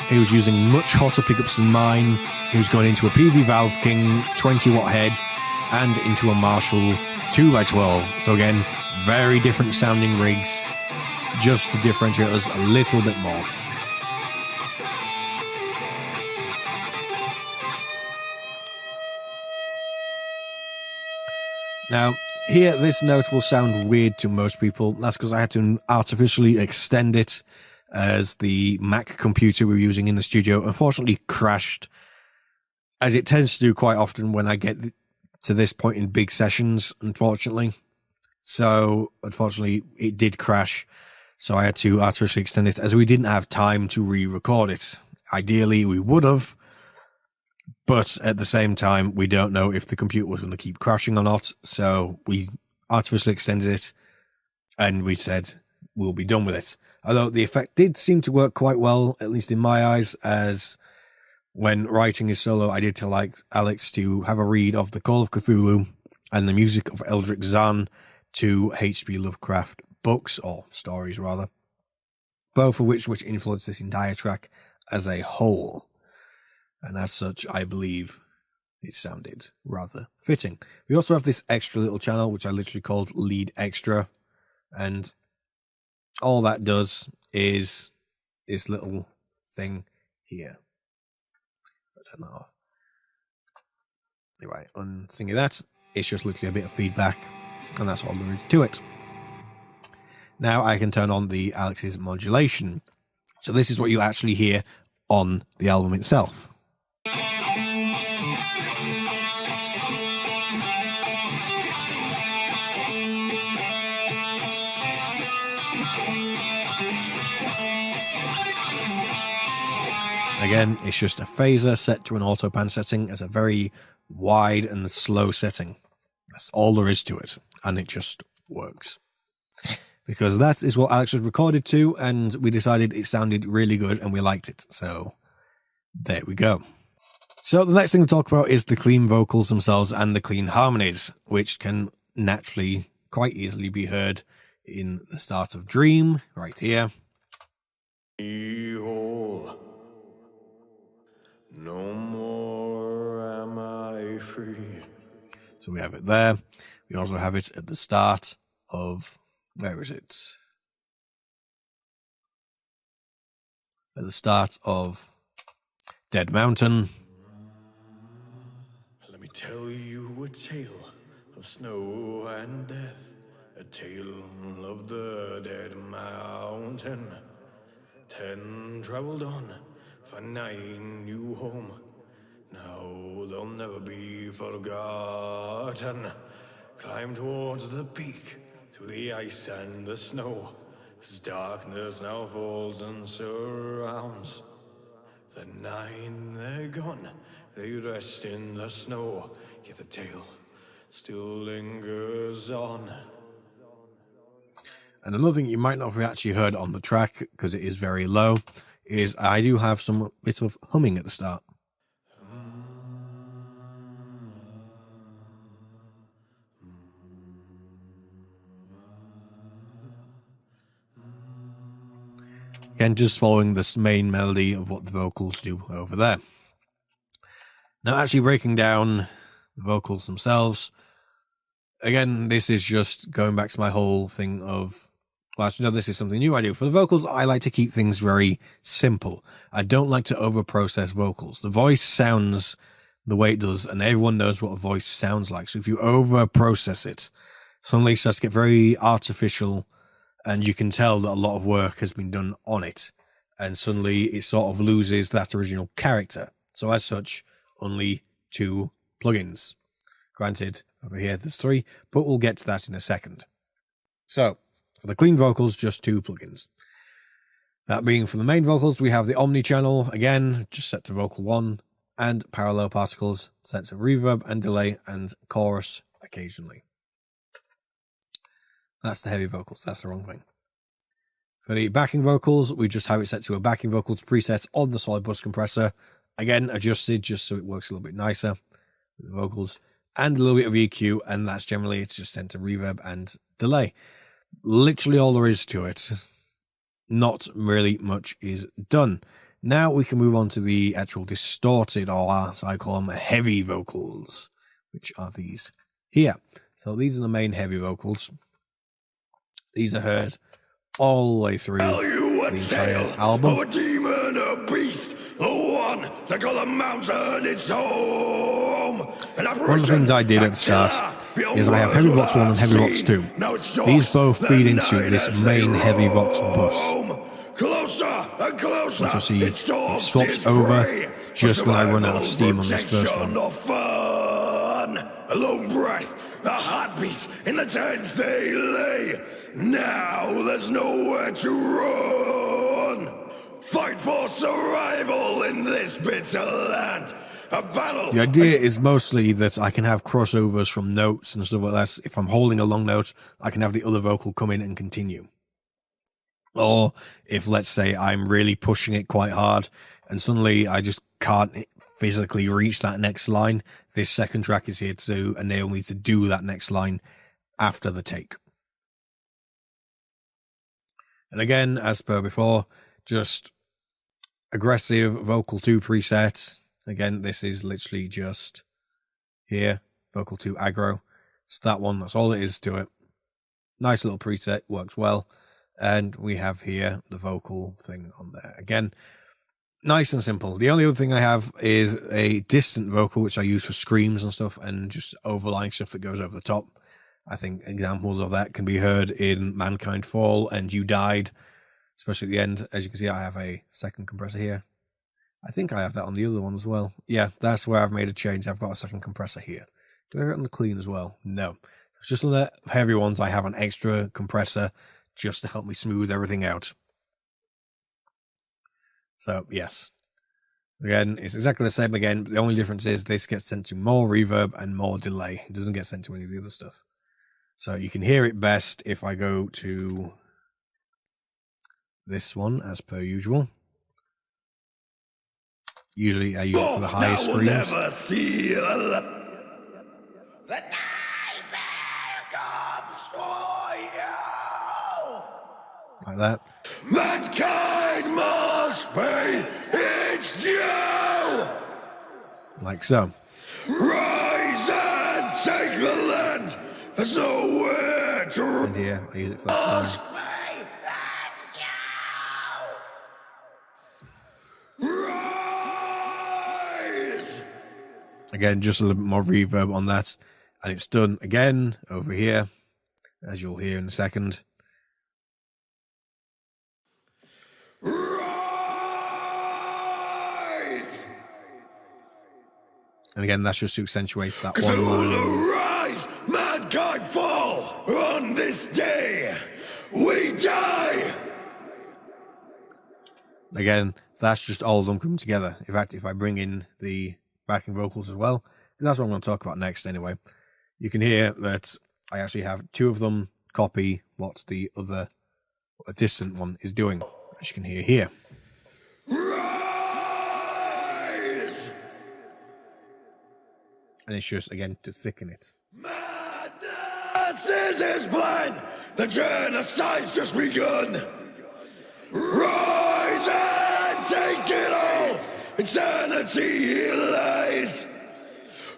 He was using much hotter pickups than mine. He was going into a PV Valve King 20-watt head and into a Marshall 2x12. So again, very different sounding rigs, just to differentiate us a little bit more. Now, here, this note will sound weird to most people. That's because I had to artificially extend it, as the Mac computer we were using in the studio unfortunately crashed, as it tends to do quite often when I get to this point in big sessions, unfortunately. So, unfortunately, it did crash. So I had to artificially extend it, as we didn't have time to re-record it. Ideally, we would have. But at the same time, we don't know if the computer was going to keep crashing or not. So we artificially extended it and we said we'll be done with it. Although the effect did seem to work quite well, at least in my eyes, as when writing his solo, I did tell Alex to have a read of the Call of Cthulhu and the music of Eldritch Zahn, 2 H.P. Lovecraft books, or stories rather, both of which influenced this entire track as a whole. And as such, I believe it sounded rather fitting. We also have this extra little channel, which I literally called Lead Extra. And all that does is this little thing here. Turn that off. Anyway, on thinking that, it's just literally a bit of feedback. And that's all there is to it. Now I can turn on the Alex's modulation. So this is what you actually hear on the album itself. Again, it's just a phaser set to an autopan setting as a very wide and slow setting. That's all there is to it, and it just works. Because that is what Alex was recorded to, and we decided it sounded really good and we liked it. So there we go. So the next thing to talk about is the clean vocals themselves and the clean harmonies, which can naturally quite easily be heard in the start of Dream, right here. Behold, no more free. So we have it there. We also have it at the start of, where is it? At the start of Dead Mountain. Let me tell you a tale of snow and death, a tale of the Dead Mountain. 10 traveled on for 9 new home. Now they'll never be forgotten. Climb towards the peak, through the ice and the snow, as darkness now falls and surrounds. The 9, they're gone, they rest in the snow, yet the tale still lingers on. And another thing you might not have actually heard on the track, because it is very low, is I do have some bit of humming at the start. Again, just following this main melody of what the vocals do over there. Now, actually breaking down the vocals themselves, again, this is just going back to my whole thing of, well, actually, no, this is something new I do. For the vocals, I like to keep things very simple. I don't like to over-process vocals. The voice sounds the way it does, and everyone knows what a voice sounds like. So if you over-process it, suddenly it starts to get very artificial, and you can tell that a lot of work has been done on it, and suddenly it sort of loses that original character. So as such, only 2 plugins. Granted, over here there's 3, but we'll get to that in a second. So, for the clean vocals, just 2 plugins. That being for the main vocals, we have the Omni channel, again, just set to vocal 1, and parallel particles, set to reverb and delay and chorus occasionally. That's the heavy vocals, that's the wrong thing. For the backing vocals, we just have it set to a backing vocals preset on the solid bus compressor. Again, adjusted just so it works a little bit nicer with the vocals. And a little bit of EQ, and that's generally, it's just sent to reverb and delay. Literally all there is to it. Not really much is done. Now we can move on to the actual distorted, or as I call them, heavy vocals, which are these here. So these are the main heavy vocals. These are heard all the way through the entire album. A demon, a beast, the one that call a mountain its home. One of the things I did at the start is I have Heavy Box 1 and Heavy Box 2. These both feed into this main Heavy Box bus. Closer and closer. Which you'll see it swaps over just when I run out of steam on this first one. A long breath, a heartbeat in the tents they lay. Now there's nowhere to run. Fight for survival in this bitter land. A battle. The idea is mostly that I can have crossovers from notes and stuff like that. If I'm holding a long note, I can have the other vocal come in and continue. Or if, let's say, I'm really pushing it quite hard and suddenly I just can't physically reach that next line, this second track is here to enable me to do that next line after the take. And again, as per before, just aggressive vocal 2 presets. Again, this is literally just here, vocal 2 aggro. It's that one, that's all it is to it. Nice little preset, works well. And we have here the vocal thing on there. Again, nice and simple. The only other thing I have is a distant vocal, which I use for screams and stuff, and just overlying stuff that goes over the top. I think examples of that can be heard in Mankind Fall and You Died, especially at the end. As you can see, I have a second compressor here. I think I have that on the other one as well. Yeah, that's where I've made a change. I've got a second compressor here. Do I have it on the clean as well? No. It's just on the heavy ones, I have an extra compressor just to help me smooth everything out. So, yes. Again, it's exactly the same again, but the only difference is this gets sent to more reverb and more delay. It doesn't get sent to any of the other stuff. So you can hear it best if I go to this one, as per usual. Usually I use it for the highest screens. Never see the nightmare comes for you. Like that. Mankind must pay its due. Like so. Rise There's nowhere to And here, I use it for that ask time. me. Rise! Again, just a little bit more reverb on that. And it's done again over here, as you'll hear in a second. Rise! And again, that's just to accentuate that one Cthulhu line. rise, mankind fall. On this day, we die. Again, that's just all of them coming together. In fact, if I bring in the backing vocals as well, because that's what I'm going to talk about next anyway, you can hear that I actually have two of them copy what the other, what the distant one is doing, as you can hear here. Rise! And it's just, again, to thicken it. Madness is his plan. The genocide's just begun. Rise and take it all. Insanity here lies.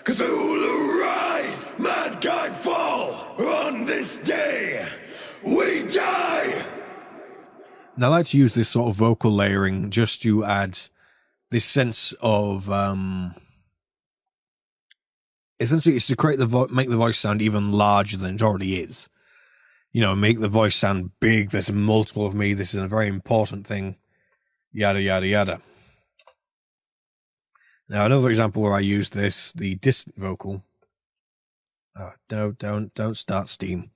Cthulhu rise, mankind fall. On this day, we die. Now, I like to use this sort of vocal layering just to add this sense of, essentially, it's to create make the voice sound even larger than it already is. You know, make the voice sound big. There's a multiple of me. This is a very important thing. Yada, yada, yada. Now, another example where I use this, the distant vocal. Oh, don't start Steam.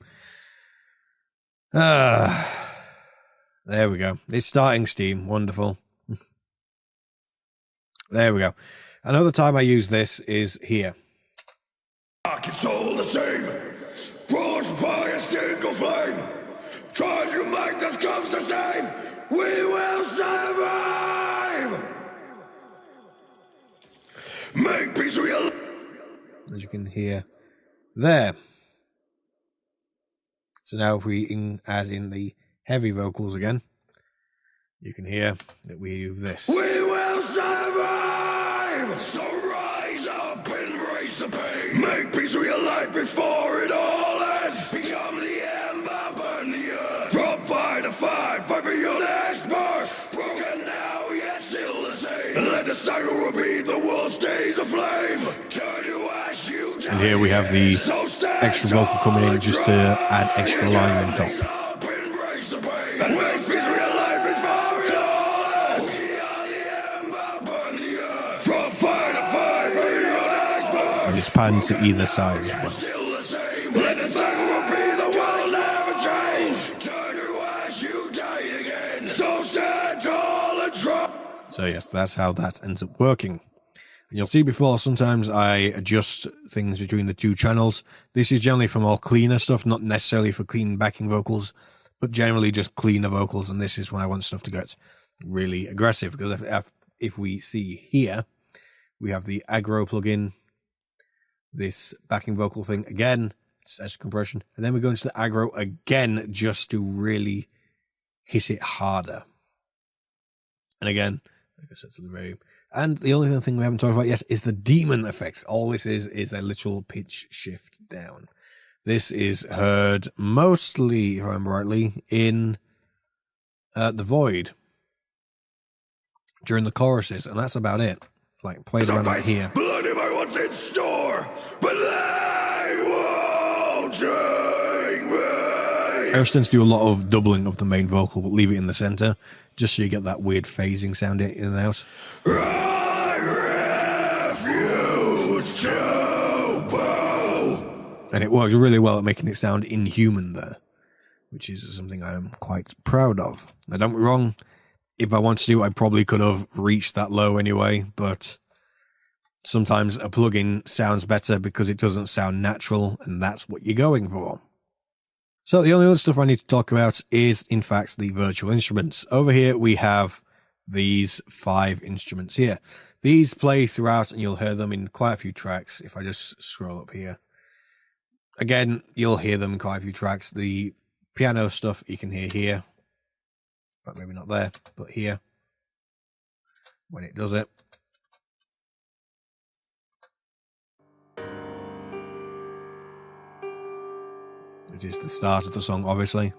There we go. It's starting Steam. Wonderful. There we go. Another time I use this is here. It's all the same. Brought by a single flame. Try to make that comes the same. We will survive. Make peace real. As you can hear there. So now if we add in the heavy vocals again, you can hear that we do this. We will survive. So rise up and embrace the pain. Make peace real life before it all ends. Become the ember, burn the earth. From fight to fight, fight for your next birth. Broken now, yet still the same. And let the cycle repeat, the world stays aflame. Turn to ash, you die. And here we have the So stand extra vocal coming in just to add extra line on top. rise up and embrace the pain. And make peace real life before it all ends. We are the ember, burn the earth. From fight to fight, fight for your next birth. And it's panned to either side as well. Still the same. Let the cycle repeat, the world never change. Turn to ash, you die again. So stand tall and try. So yes, that's how that ends up working. And you'll see before, sometimes I adjust things between the two channels. This is generally for more cleaner stuff, not necessarily for clean backing vocals, but generally just cleaner vocals. And this is when I want stuff to get really aggressive, because if we see here, we have the aggro plugin, this backing vocal thing again, it's compression, and then we go into the aggro again just to really hit it harder. And again, like I said, to the very. And the only other thing we haven't talked about yet is the demon effects. All this is a literal pitch shift down. This is heard mostly, if I remember rightly, in the Void during the choruses, and that's about it. Like played around right here. Blinded by what's in store, but they won't take me. I always tend to do a lot of doubling of the main vocal, but leave it in the center, just so you get that weird phasing sound in and out. I refuse to bow. And it works really well at making it sound inhuman there, which is something I am quite proud of. Now, don't get me wrong, if I wanted to, I probably could have reached that low anyway, but sometimes a plugin sounds better because it doesn't sound natural, and that's what you're going for. So the only other stuff I need to talk about is, in fact, the virtual instruments. Over here, we have these 5 instruments here. These play throughout, and you'll hear them in quite a few tracks. If I just scroll up here. Again, you'll hear them in quite a few tracks. The piano stuff you can hear here. But maybe not there, but here. When it does it. It is the start of the song, obviously.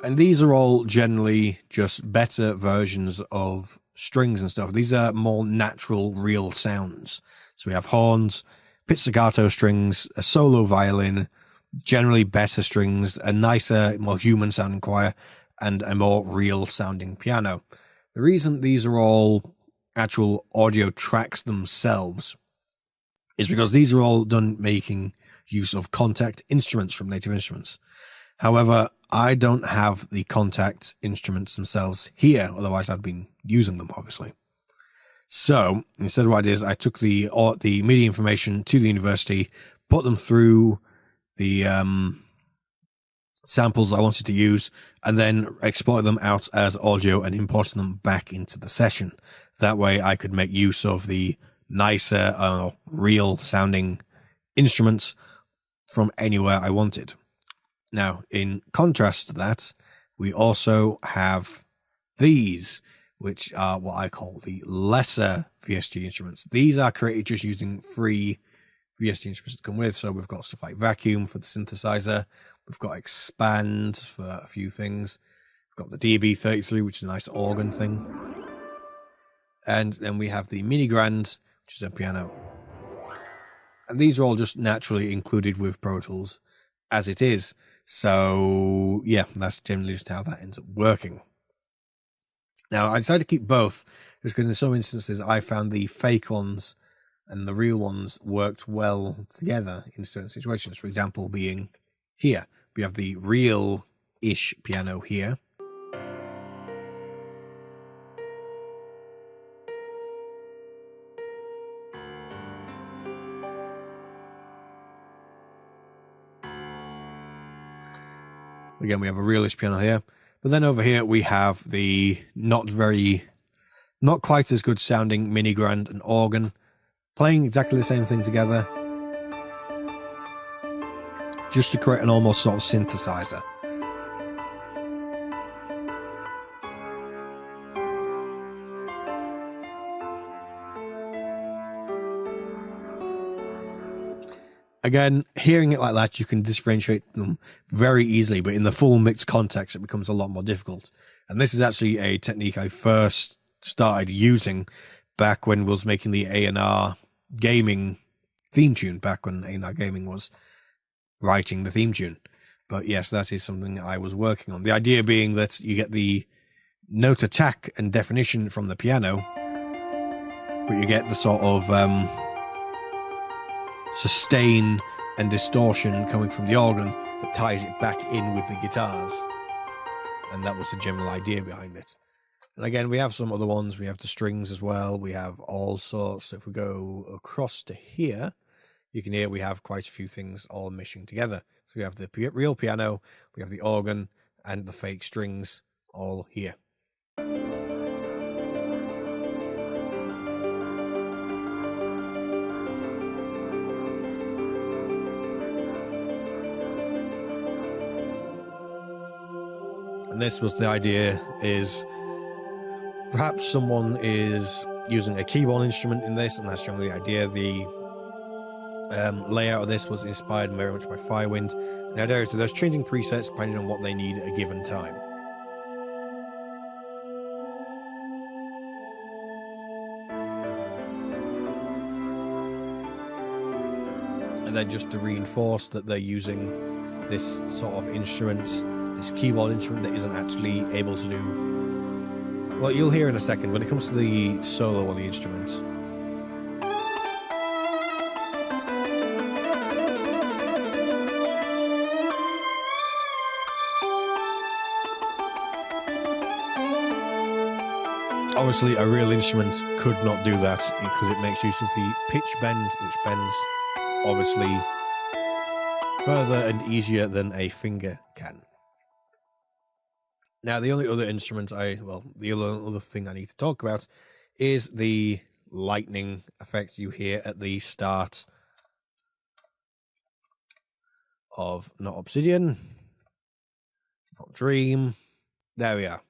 And these are all generally just better versions of strings and stuff. These are more natural, real sounds. So we have horns, pizzicato strings, a solo violin, generally better strings, a nicer, more human-sounding choir, and a more real-sounding piano. The reason these are all actual audio tracks themselves is because these are all done making use of contact instruments from Native Instruments. However, I don't have the contact instruments themselves here, otherwise I'd been using them, obviously. So, instead of what I did is I took the MIDI information to the university, put them through the samples I wanted to use, and then exported them out as audio and imported them back into the session. That way I could make use of the nicer, real-sounding instruments from anywhere I wanted. Now, in contrast to that, we also have these, which are what I call the lesser VST instruments. These are created just using free VST instruments to come with. So we've got stuff like vacuum for the synthesizer. We've got expand for a few things. We've got the DB33, which is a nice organ thing. And then we have the Mini Grand, which is a piano. And these are all just naturally included with Pro Tools as it is. So, yeah, that's generally just how that ends up working. Now, I decided to keep both because in some instances I found the fake ones and the real ones worked well together in certain situations. For example, being here. We have the real-ish piano here. Again, we have a realish piano here. But then over here, we have the not quite as good sounding mini grand and organ playing exactly the same thing together, just to create an almost sort of synthesizer. Again, hearing it like that, you can differentiate them very easily, but in the full mixed context, it becomes a lot more difficult. And this is actually a technique I first started using back when I was making the A&R gaming theme tune, back when A&R Gaming was writing the theme tune. But yes, that is something I was working on. The idea being that you get the note attack and definition from the piano, but you get the sort of sustain and distortion coming from the organ that ties it back in with the guitars. And that was the general idea behind it. And again, we have some other ones. We have the strings as well. We have all sorts. So if we go across to here, you can hear we have quite a few things all meshing together. So we have the real piano, we have the organ, and the fake strings all here. And this was the idea, is perhaps someone is using a keyboard instrument in this, and that's generally the idea. The layout of this was inspired very much by Firewind. The idea is that there's changing presets depending on what they need at a given time. And then just to reinforce that they're using this sort of instrument, this keyboard instrument that isn't actually able to do... Well, you'll hear in a second when it comes to the solo on the instrument. Obviously, a real instrument could not do that because it makes use of the pitch bend, which bends obviously further and easier than a finger can. Now, the only other instrument the other thing I need to talk about is the lightning effect you hear at the start of not Obsidian, not Dream. There we are.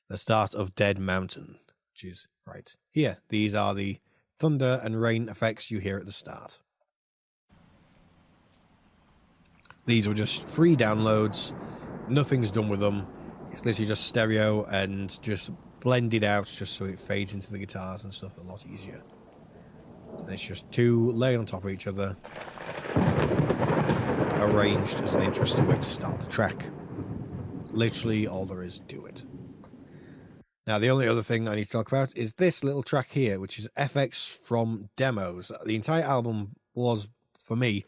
The start of Dead Mountain, which is right here. These are the thunder and rain effects you hear at the start. These were just free downloads. Nothing's done with them. It's literally just stereo and just blended out just so it fades into the guitars and stuff a lot easier. And it's just two laid on top of each other, arranged as an interesting way to start the track. Literally all there is to it. Now, the only other thing I need to talk about is this little track here, which is FX from demos. The entire album was, for me,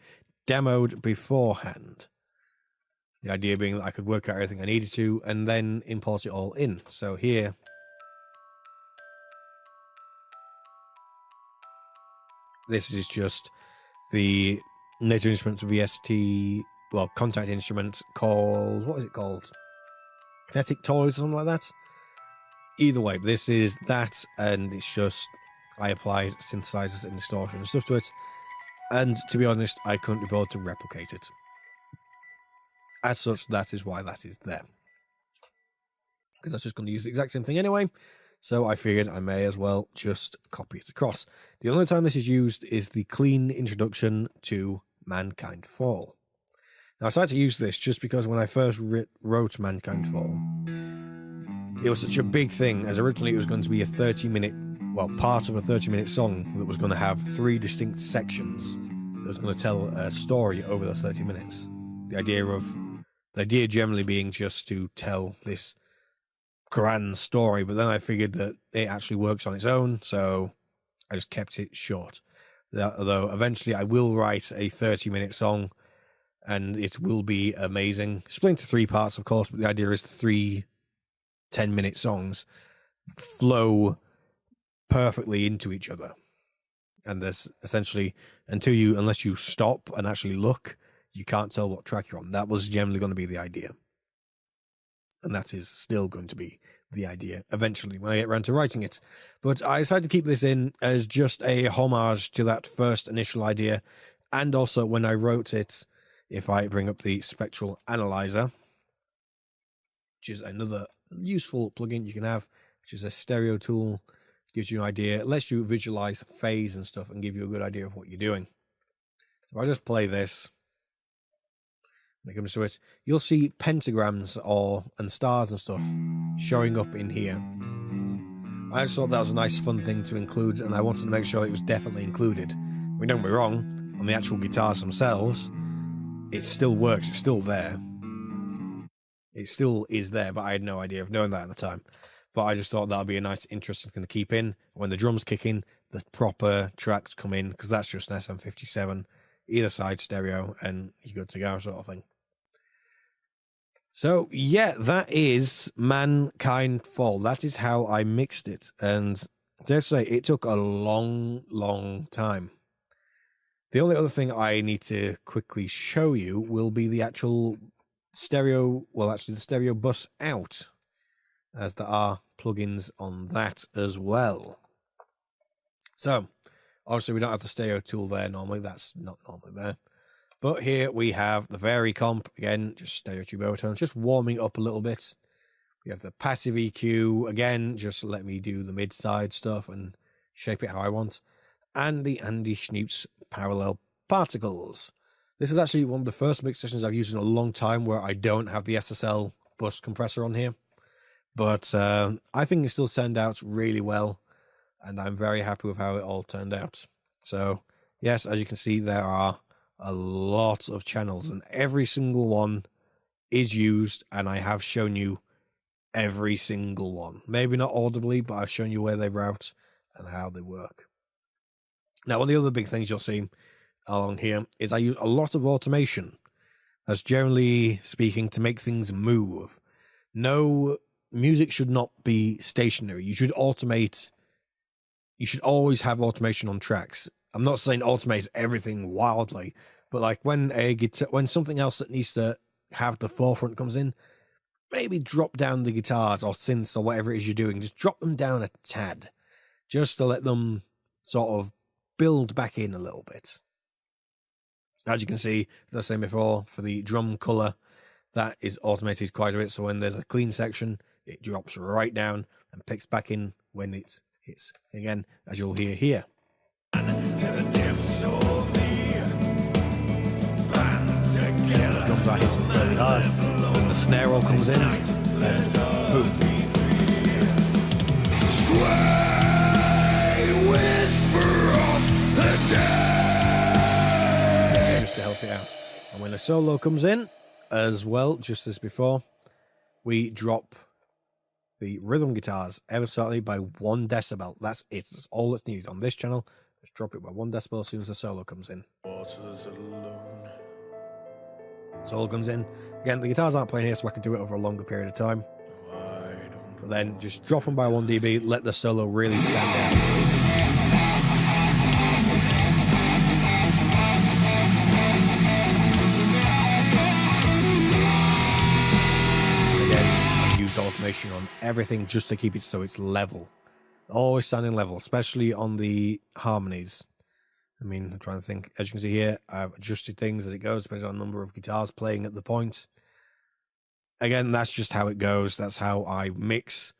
demoed beforehand. The idea being that I could work out everything I needed to and then import it all in. So here, this is just the Native Instruments VST, well, contact instrument called, what is it called? Kinetic Toys or something like that? Either way, this is that, and it's just, I applied synthesizers and distortion and stuff to it, and to be honest, I couldn't be bothered to replicate it. As such, that is why that is there. Because I was just going to use the exact same thing anyway, so I figured I may as well just copy it across. The only time this is used is the clean introduction to Mankind Fall. Now, I decided to use this just because when I first wrote Mankind Fall, it was such a big thing, as originally it was going to be a 30-minute, well, part of a 30-minute song that was going to have 3 distinct sections that was going to tell a story over those 30 minutes. The idea generally being just to tell this grand story, but then I figured that it actually works on its own, so I just kept it short. Although eventually I will write a 30-minute song, and it will be amazing. Split into 3 parts, of course, but the idea is 3 10-minute songs flow perfectly into each other. And there's essentially, unless you stop and actually look, you can't tell what track you're on. That was generally going to be the idea. And that is still going to be the idea eventually when I get around to writing it. But I decided to keep this in as just a homage to that first initial idea. And also when I wrote it, if I bring up the Spectral Analyzer, which is another useful plugin you can have, which is a stereo tool, gives you an idea, it lets you visualize phase and stuff and give you a good idea of what you're doing. So if I just play this, when it comes to it, you'll see pentagrams and stars and stuff showing up in here. I just thought that was a nice fun thing to include, and I wanted to make sure it was definitely included. I mean, don't get me wrong, on the actual guitars themselves, it still works, it's still there. It still is there, but I had no idea of knowing that at the time. But I just thought that would be a nice, interesting thing to keep in. When the drums kick in, the proper tracks come in, because that's just an SM57, either side stereo, and you're good to go, sort of thing. So, yeah, that is Mankind Fall. That is how I mixed it. And dare to say, it took a long, long time. The only other thing I need to quickly show you will be the actual stereo, well, actually the stereo bus out, as there are plugins on that as well. So, obviously we don't have the stereo tool there normally, that's not normally there. But here we have the Vari comp, again, just stereo tube overtones, just warming up a little bit. We have the passive EQ, again, just let me do the mid-side stuff and shape it how I want. And the Andy Schneep's parallel particles. This is actually one of the first mix sessions I've used in a long time where I don't have the SSL bus compressor on here. But I think it still turned out really well, and I'm very happy with how it all turned out. So, yes, as you can see, there are a lot of channels, and every single one is used, and I have shown you every single one. Maybe not audibly, but I've shown you where they route and how they work. Now, one of the other big things you'll see along here is I use a lot of automation. That's generally speaking to make things move. No, music should not be stationary. You should automate. You should always have automation on tracks. I'm not saying automate everything wildly, but like when when something else that needs to have the forefront comes in, maybe drop down the guitars or synths or whatever it is you're doing. Just drop them down a tad, just to let them sort of build back in a little bit. As you can see, as I was saying before, for the drum color, that is automated quite a bit. So when there's a clean section, it drops right down and picks back in when it hits again, as you'll hear here. To the depths of the band together. Drums are hitting fairly hard. When the snare roll comes in, then boom. Sway whisper of the dead. Just to help it out. And when the solo comes in, as well, just as before, we drop the rhythm guitars ever slightly by 1 decibel. That's it. That's all that's needed on this channel. Just drop it by 1 decibel as soon as the solo comes in. Waters alone. Solo comes in. Again, the guitars aren't playing here, so I can do it over a longer period of time. But then just drop them by 1 dB, let the solo really stand out. Again, I've used automation on everything just to keep it so it's level. Always sounding level, especially on the harmonies. I mean, I'm trying to think. As you can see here, I've adjusted things as it goes, depending on the number of guitars playing at the point. Again, that's just how it goes. That's how I mix.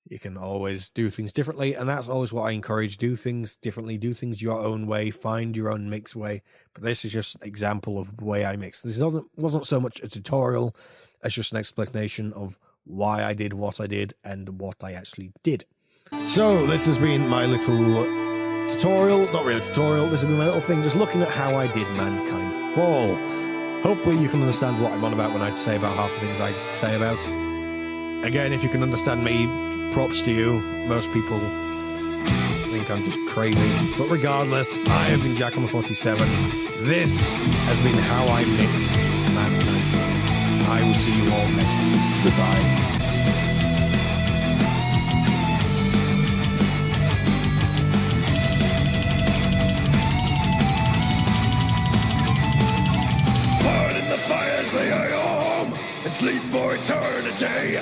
You can always do things differently, and that's always what I encourage. Do things differently. Do things your own way. Find your own mix way. But this is just an example of the way I mix. This wasn't so much a tutorial as just an explanation of why I did what I did and what I actually did. So this has been my little tutorial. Not really a tutorial. This has been my little thing, just looking at how I did Mankind Fall. Hopefully you can understand what I'm on about when I say about half the things I say about. Again, if you can understand me, props to you. Most people think I'm just crazy. But regardless, I have been Jack on the 47. This has been how I mixed Mankind Fall. I will see you all next time. Goodbye. And sleep for eternity.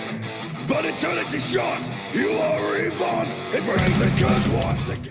But eternity's short, you are reborn. It brings the curse once again.